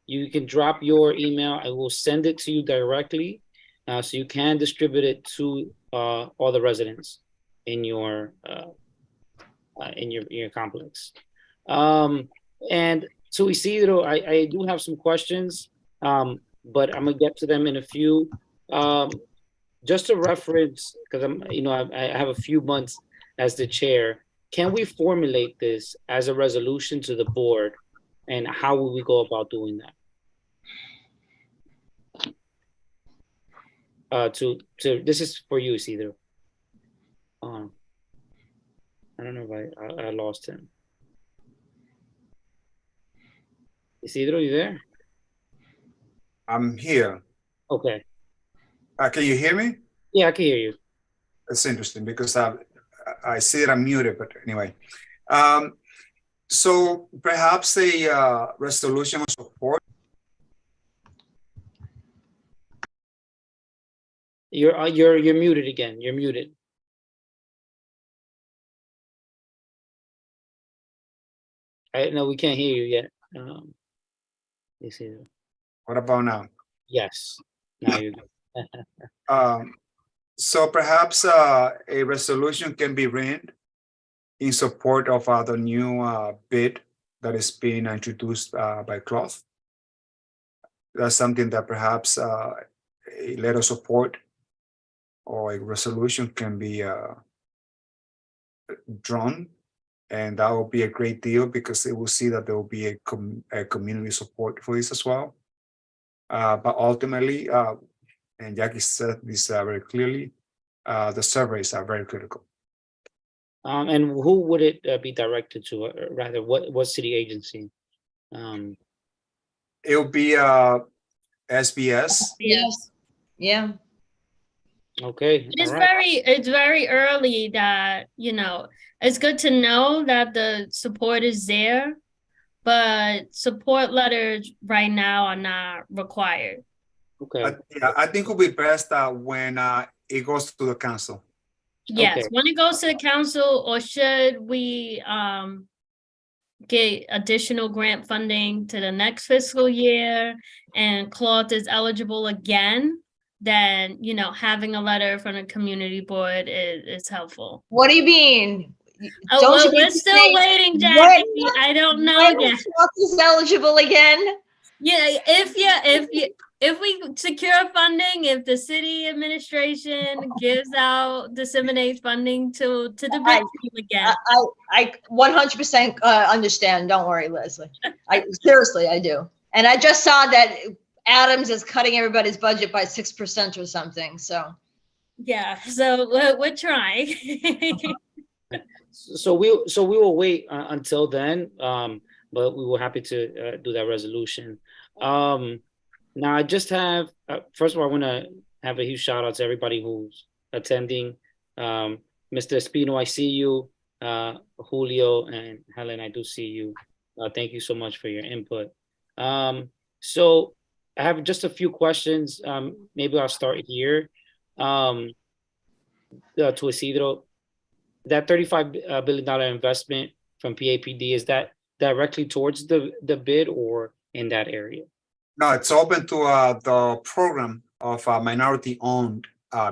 you can drop your email, I will send it to you directly, so you can distribute it to all the residents in your complex. And so Isidro, I do have some questions, but I'm gonna get to them in a few. Just to reference, because I have a few months as the chair. Can we formulate this as a resolution to the board, and how will we go about doing that? This is for you, Isidro. I don't know if I lost him. Isidro, you there? I'm here. Okay. Can you hear me? Yeah, I can hear you. That's interesting because I see it unmuted, but anyway. So perhaps a resolution of support. You're muted again. You're muted. No, we can't hear you yet. Isidro. What about now? Yes. Now you're good. So perhaps a resolution can be written in support of the new bid that is being introduced by Cloth. That's something that perhaps a letter of support or a resolution can be drawn, and that will be a great deal because it will see that there will be a community support for this as well. But ultimately, and Jackie said this very clearly, the surveys are very critical. And who would it be directed to? Rather, what city agency? It will be SBS. Yes. Yeah. Okay. It's very early that, it's good to know that the support is there, but support letters right now are not required. Okay. I think it will be best when it goes to the council. Yes, Okay. when it goes to the council, or should we get additional grant funding to the next fiscal year and Cloth is eligible again, then, having a letter from the community board is helpful. What do you mean? We're still waiting, Jackie. I don't know yet. Cloth is eligible again? Yeah, if we secure funding, if the city administration disseminates funding to the big team again. I 100% understand. Don't worry, Leslie. Seriously, I do. And I just saw that Adams is cutting everybody's budget by 6% or something. So yeah, so we're trying. So we will wait until then. But we were happy to do that resolution. Now I just have, first of all, I want to have a huge shout out to everybody who's attending. Mr. Espino, I see you. Julio and Helen, I do see you. Thank you so much for your input. So I have just a few questions. Maybe I'll start here. To Isidro, that $35 billion investment from PAPD, is that directly towards the bid or in that area? No, it's open to the program of minority-owned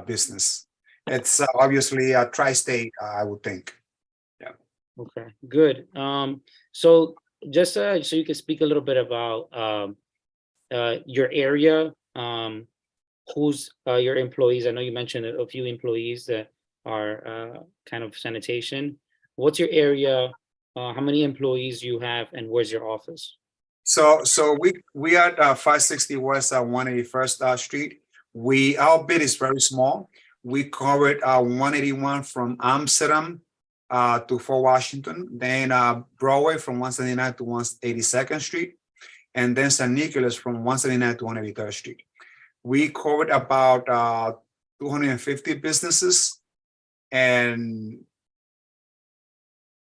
business. it's obviously a tri-state, I would think. Okay, good. So just so you can speak a little bit about your area, who's your employees? I know you mentioned a few employees that are kind of sanitation. What's your area? How many employees you have, and where's your office? So we are at 560 West 181st Street. Our bid is very small. We covered 181 from Amsterdam to Fort Washington, then Broadway from 179 to 182nd Street, and then San Nicolas from 179 to 183rd Street. We covered about 250 businesses, and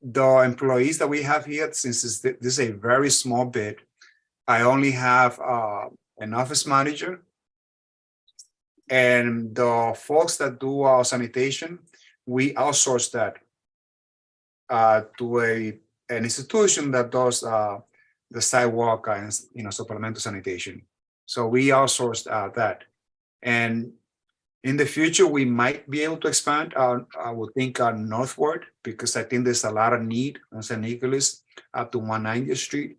the employees that we have here, since this is a very small bid, I only have an office manager, and the folks that do our sanitation, we outsource that to an institution that does the sidewalk and supplemental sanitation. So we outsourced that, and in the future we might be able to expand. I would think northward, because I think there's a lot of need on San Nicolas up to 190th Street.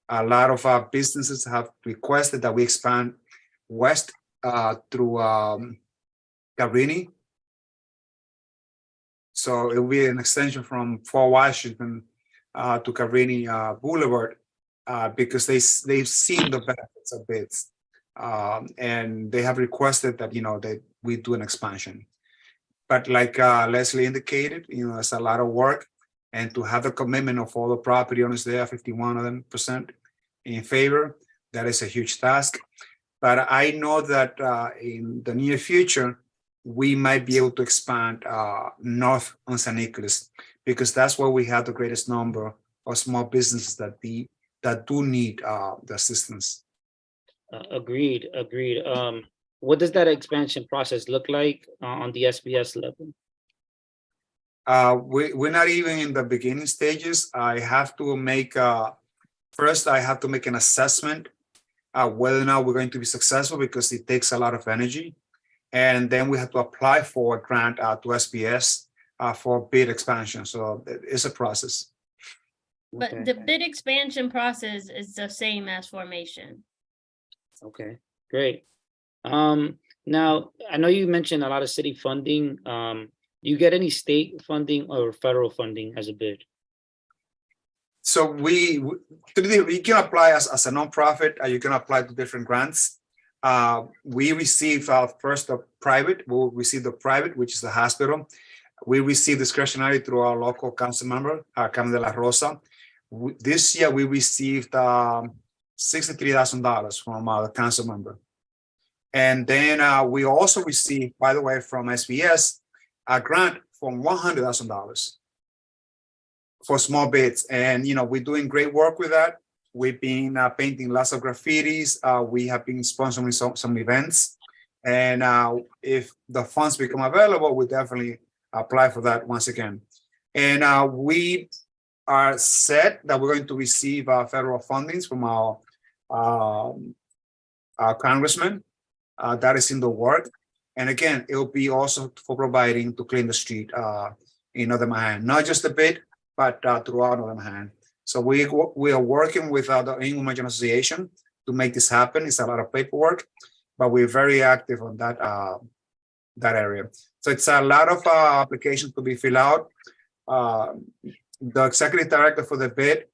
A lot of our businesses have requested that we expand west through Cabrini. So it will be an extension from Fort Washington to Cabrini Boulevard, because they've seen the benefits of bids, and they have requested that that we do an expansion. But like Leslie indicated, it's a lot of work, and to have the commitment of all the property owners there, 51% in favor, that is a huge task. But I know that in the near future, we might be able to expand north on San Nicolas, because that's where we have the greatest number of small businesses that do need the assistance. Agreed. What does that expansion process look like on the SBS level? We're not even in the beginning stages. I have to make first I have to make an assessment whether or not we're going to be successful, because it takes a lot of energy. And then we have to apply for a grant to SBS for bid expansion. So it's a process. But Okay. the bid expansion process is the same as formation. Okay, great. Now I know you mentioned a lot of city funding. Do you get any state funding or federal funding as a bid? So you can apply as a nonprofit. You can apply to different grants. We receive first the private. We'll receive the private, which is the hospital. We receive discretionary through our local council member, Carmen de la Rosa. This year we received $63,000 from the council member. And then we also received, by the way, from SBS, a grant for $100,000 for small bids. And, we're doing great work with that. We've been painting lots of graffitis. We have been sponsoring some events. And if the funds become available, we'll definitely apply for that once again. And we are set that we're going to receive federal fundings from our congressman. That is in the work. And again, it will be also for providing to clean the street in Northern Manhattan, not just a bit, but throughout Northern Manhattan. So we are working with the Inland Region Association to make this happen. It's a lot of paperwork, but we're very active on that area. So it's a lot of applications to be filled out. The executive director for the bid,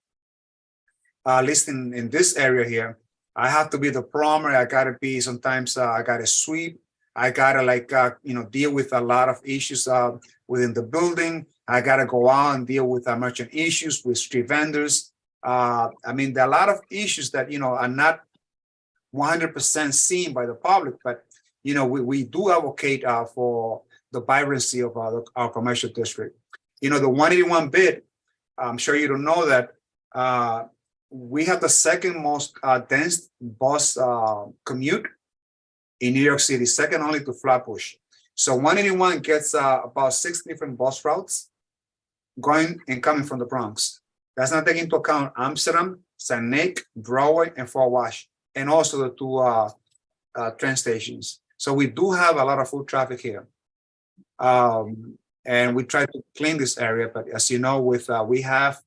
at least in this area here, I have to be the plumber. I gotta be, sometimes I gotta sweep. I gotta deal with a lot of issues within the building. I gotta go out and deal with merchant issues with street vendors. There are a lot of issues that are not 100% seen by the public, but we do advocate for the vibrancy of our commercial district. The 181 bid, I'm sure you don't know that we have the second most dense bus commute in New York City, second only to Flatbush. So 181 gets about 6 different bus routes going and coming from the Bronx. That's not taking into account Amsterdam, St. Nick, Broadway, and Fort Wash, and also the 2 train stations. So we do have a lot of foot traffic here. And we try to clean this area. But as you know, we have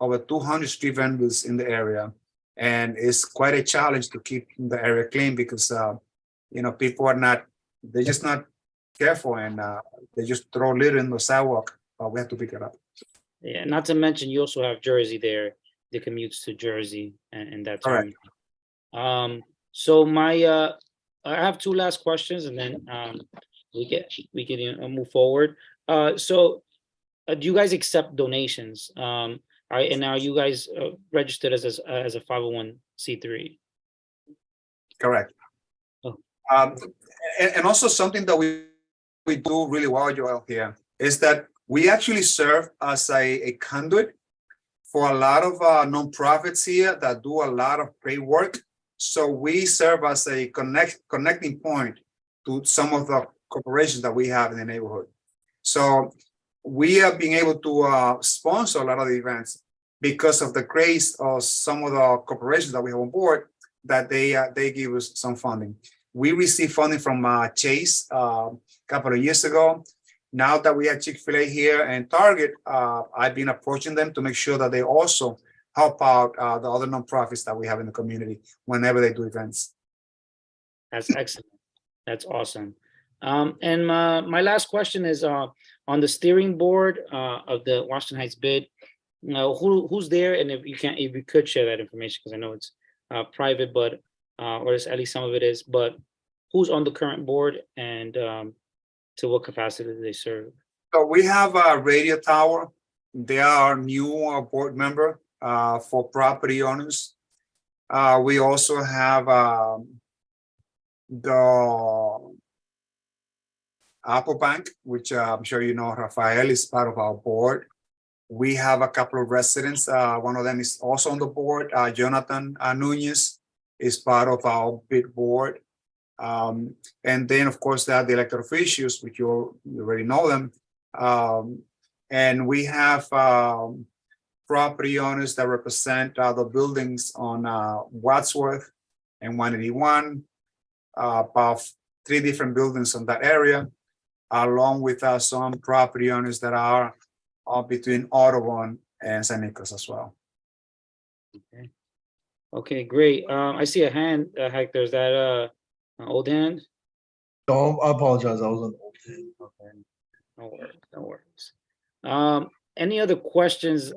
over 200 street vendors in the area, and it's quite a challenge to keep the area clean because people they're just not careful, and they just throw litter in the sidewalk. We have to pick it up. Yeah, not to mention you also have Jersey there, the commutes to Jersey and that Correct. So I have two last questions, and then we can move forward. Do you guys accept donations? Are you guys registered as a 501c3? Correct. Oh. And also something that we do really well, Joel, here is that we actually serve as a conduit for a lot of nonprofits here that do a lot of great work. So we serve as a connecting point to some of the corporations that we have in the neighborhood. So we are being able to sponsor a lot of the events because of the grace of some of the corporations that we have on board, that they give us some funding. We received funding from Chase a couple of years ago. Now that we have Chick-fil-A here and Target, I've been approaching them to make sure that they also help out the other nonprofits that we have in the community whenever they do events. That's excellent. That's awesome. And my last question is on the steering board of the Washington Heights bid. Who's there? And if you could share that information, because I know it's private, but or at least some of it is. But who's on the current board, and to what capacity do they serve? So we have a Radio Tower. They are our new board member for property owners. We also have the Apple Bank, which I'm sure you know, Rafael is part of our board. We have a couple of residents. One of them is also on the board. Jonathan Nunez is part of our bid board. And then, of course, there are the elected officials, which you already know them. And we have property owners that represent the buildings on Wadsworth and 181, about 3 different buildings on that area, along with some property owners that are between Audubon and St. Nicholas as well. Okay, great. I see a hand, Hector. Is that an old hand? No, I apologize. I was an old hand. Okay. No worries. Any other questions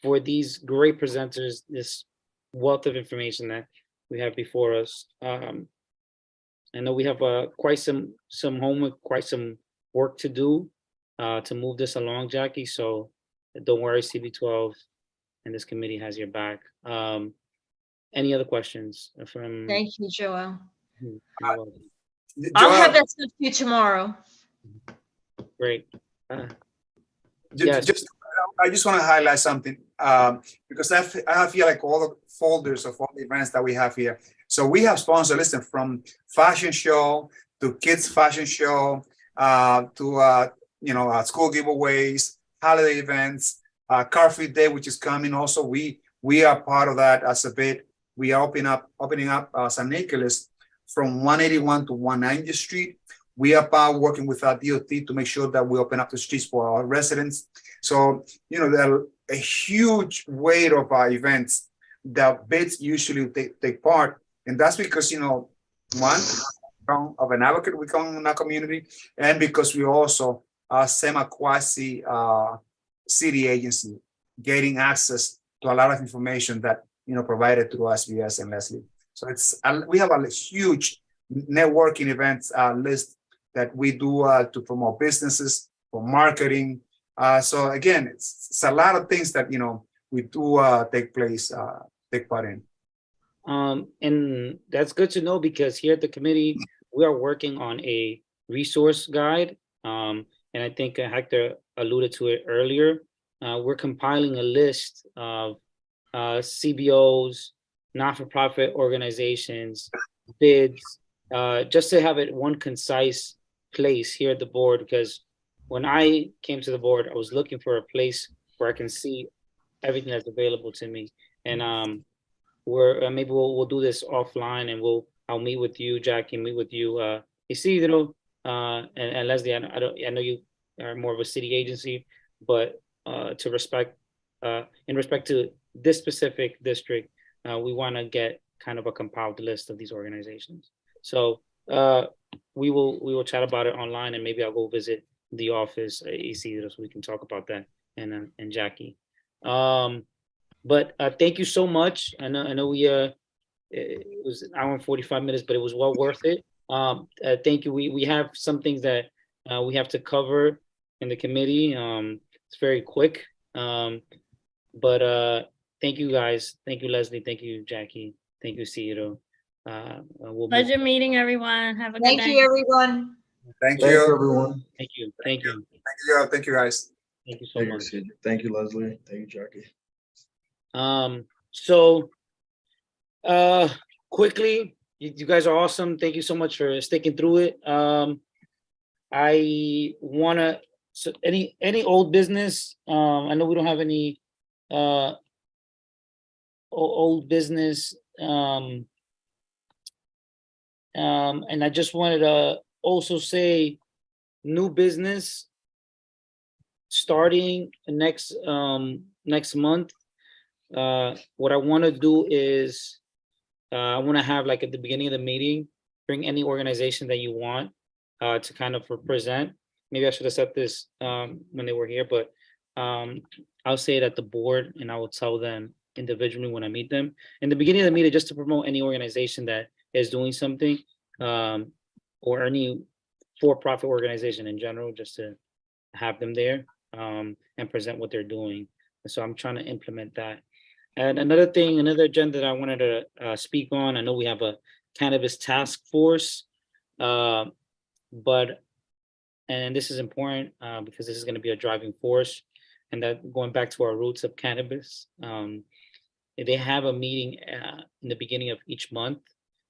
for these great presenters, this wealth of information that we have before us? I know we have quite some homework, quite some work to do to move this along, Jackie. So don't worry, CB12 and this committee has your back. Any other questions from? Thank you, Joel. Joel, I'll have that stuff to you tomorrow. Great. Yes. I just want to highlight something because I feel like all the folders of all the events that we have here. So we have sponsors listed from fashion show to kids fashion show to school giveaways, holiday events, Car Free Day, which is coming. Also, we are part of that as a bid. We are opening up St. Nicholas from 181 to 190th Street. We are working with our DOT to make sure that we open up the streets for our residents. So, there are a huge weight of our events that bids usually take part. And that's because, one, of an advocate we come in our community, and because we also are semi-quasi city agency, getting access to a lot of information that, provided through SBS and Leslie. So we have a huge networking events list that we do to promote businesses, for marketing. So again, it's a lot of things that, we do take part in. And that's good to know, because here at the committee, we are working on a resource guide. And I think Hector alluded to it earlier. We're compiling a list of CBOs, not-for-profit organizations, bids, just to have it one concise place here at the board. Because when I came to the board, I was looking for a place where I can see everything that's available to me. And maybe we'll do this offline, and I'll meet with you, Jackie, meet with you, Isidro, and Leslie, I know you are more of a city agency, but to respect, in respect to this specific district, we want to get kind of a compiled list of these organizations. So we will chat about it online, and maybe I'll go visit the office, Isidro, so we can talk about that, and Jackie. But thank you so much. I know we it was an hour and 45 minutes, but it was well worth it. Thank you. We have some things that we have to cover in the committee. It's very quick. But thank you guys. Thank you, Leslie. Thank you, Jackie. Thank you, Ciro. Pleasure meeting everyone. Have a good night. Thank you, everyone. Thank Thanks, you. everyone. Thank you. Thank you. Thank you. Thank you, guys. Thank you so Thank you, much. Cedric. Thank you, Leslie. Thank you, Jackie. So quickly, you guys are awesome. Thank you so much for sticking through it. I wanna, so any old business, I know we don't have any old business, and I just wanted to also say new business starting next month. What I want to do is I want to have, like, at the beginning of the meeting, bring any organization that you want to kind of represent. Maybe I should have said this when they were here, but I'll say it at the board, and I will tell them individually when I meet them in the beginning of the meeting, just to promote any organization that is doing something, or any for-profit organization in general, just to have them there and present what they're doing. And so I'm trying to implement that. And another thing, another agenda that I wanted to speak on, I know we have a cannabis task force, and this is important because this is going to be a driving force, and that going back to our roots of cannabis. They have a meeting in the beginning of each month,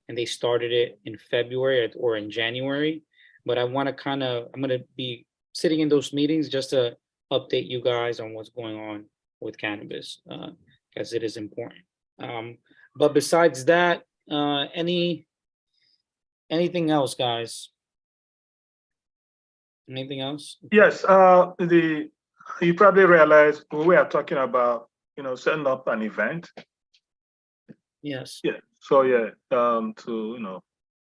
and they started it in February or in January. But I want to I'm going to be sitting in those meetings just to update you guys on what's going on with cannabis, because it is important. But besides that, anything else, guys? Anything else? Yes, you probably realize we are talking about, setting up an event. Yes. Yeah. So yeah, to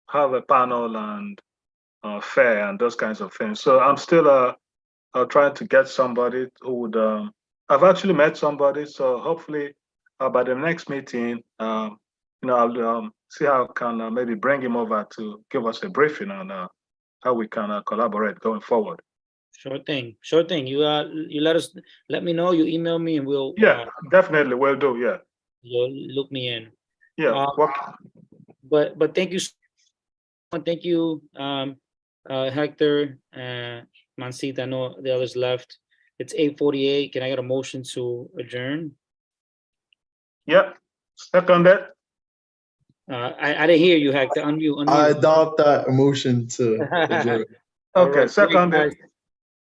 have a panel and fair and those kinds of things. So I'm still trying to get somebody who would. I've actually met somebody, so hopefully by the next meeting, I'll see how I can maybe bring him over to give us a briefing on how we can collaborate going forward. Sure thing. Sure thing. You let me know. You email me, and we'll. Yeah, definitely will do. Yeah. You'll look me in. Yeah. But thank you. Thank you, Hector, Mancita. I know the others left. It's 8:48. Can I get a motion to adjourn? Yeah. Seconded. I didn't hear you, Hector. Unmute. I adopt that motion to adjourn. Okay, right, seconded.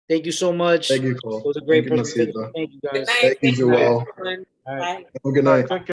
Thank you so much. Thank you, Cole. It was a great Thank you, presentation. Mancita. Thank you, guys. Thank you, Joel. All right. Have a good night. Take care.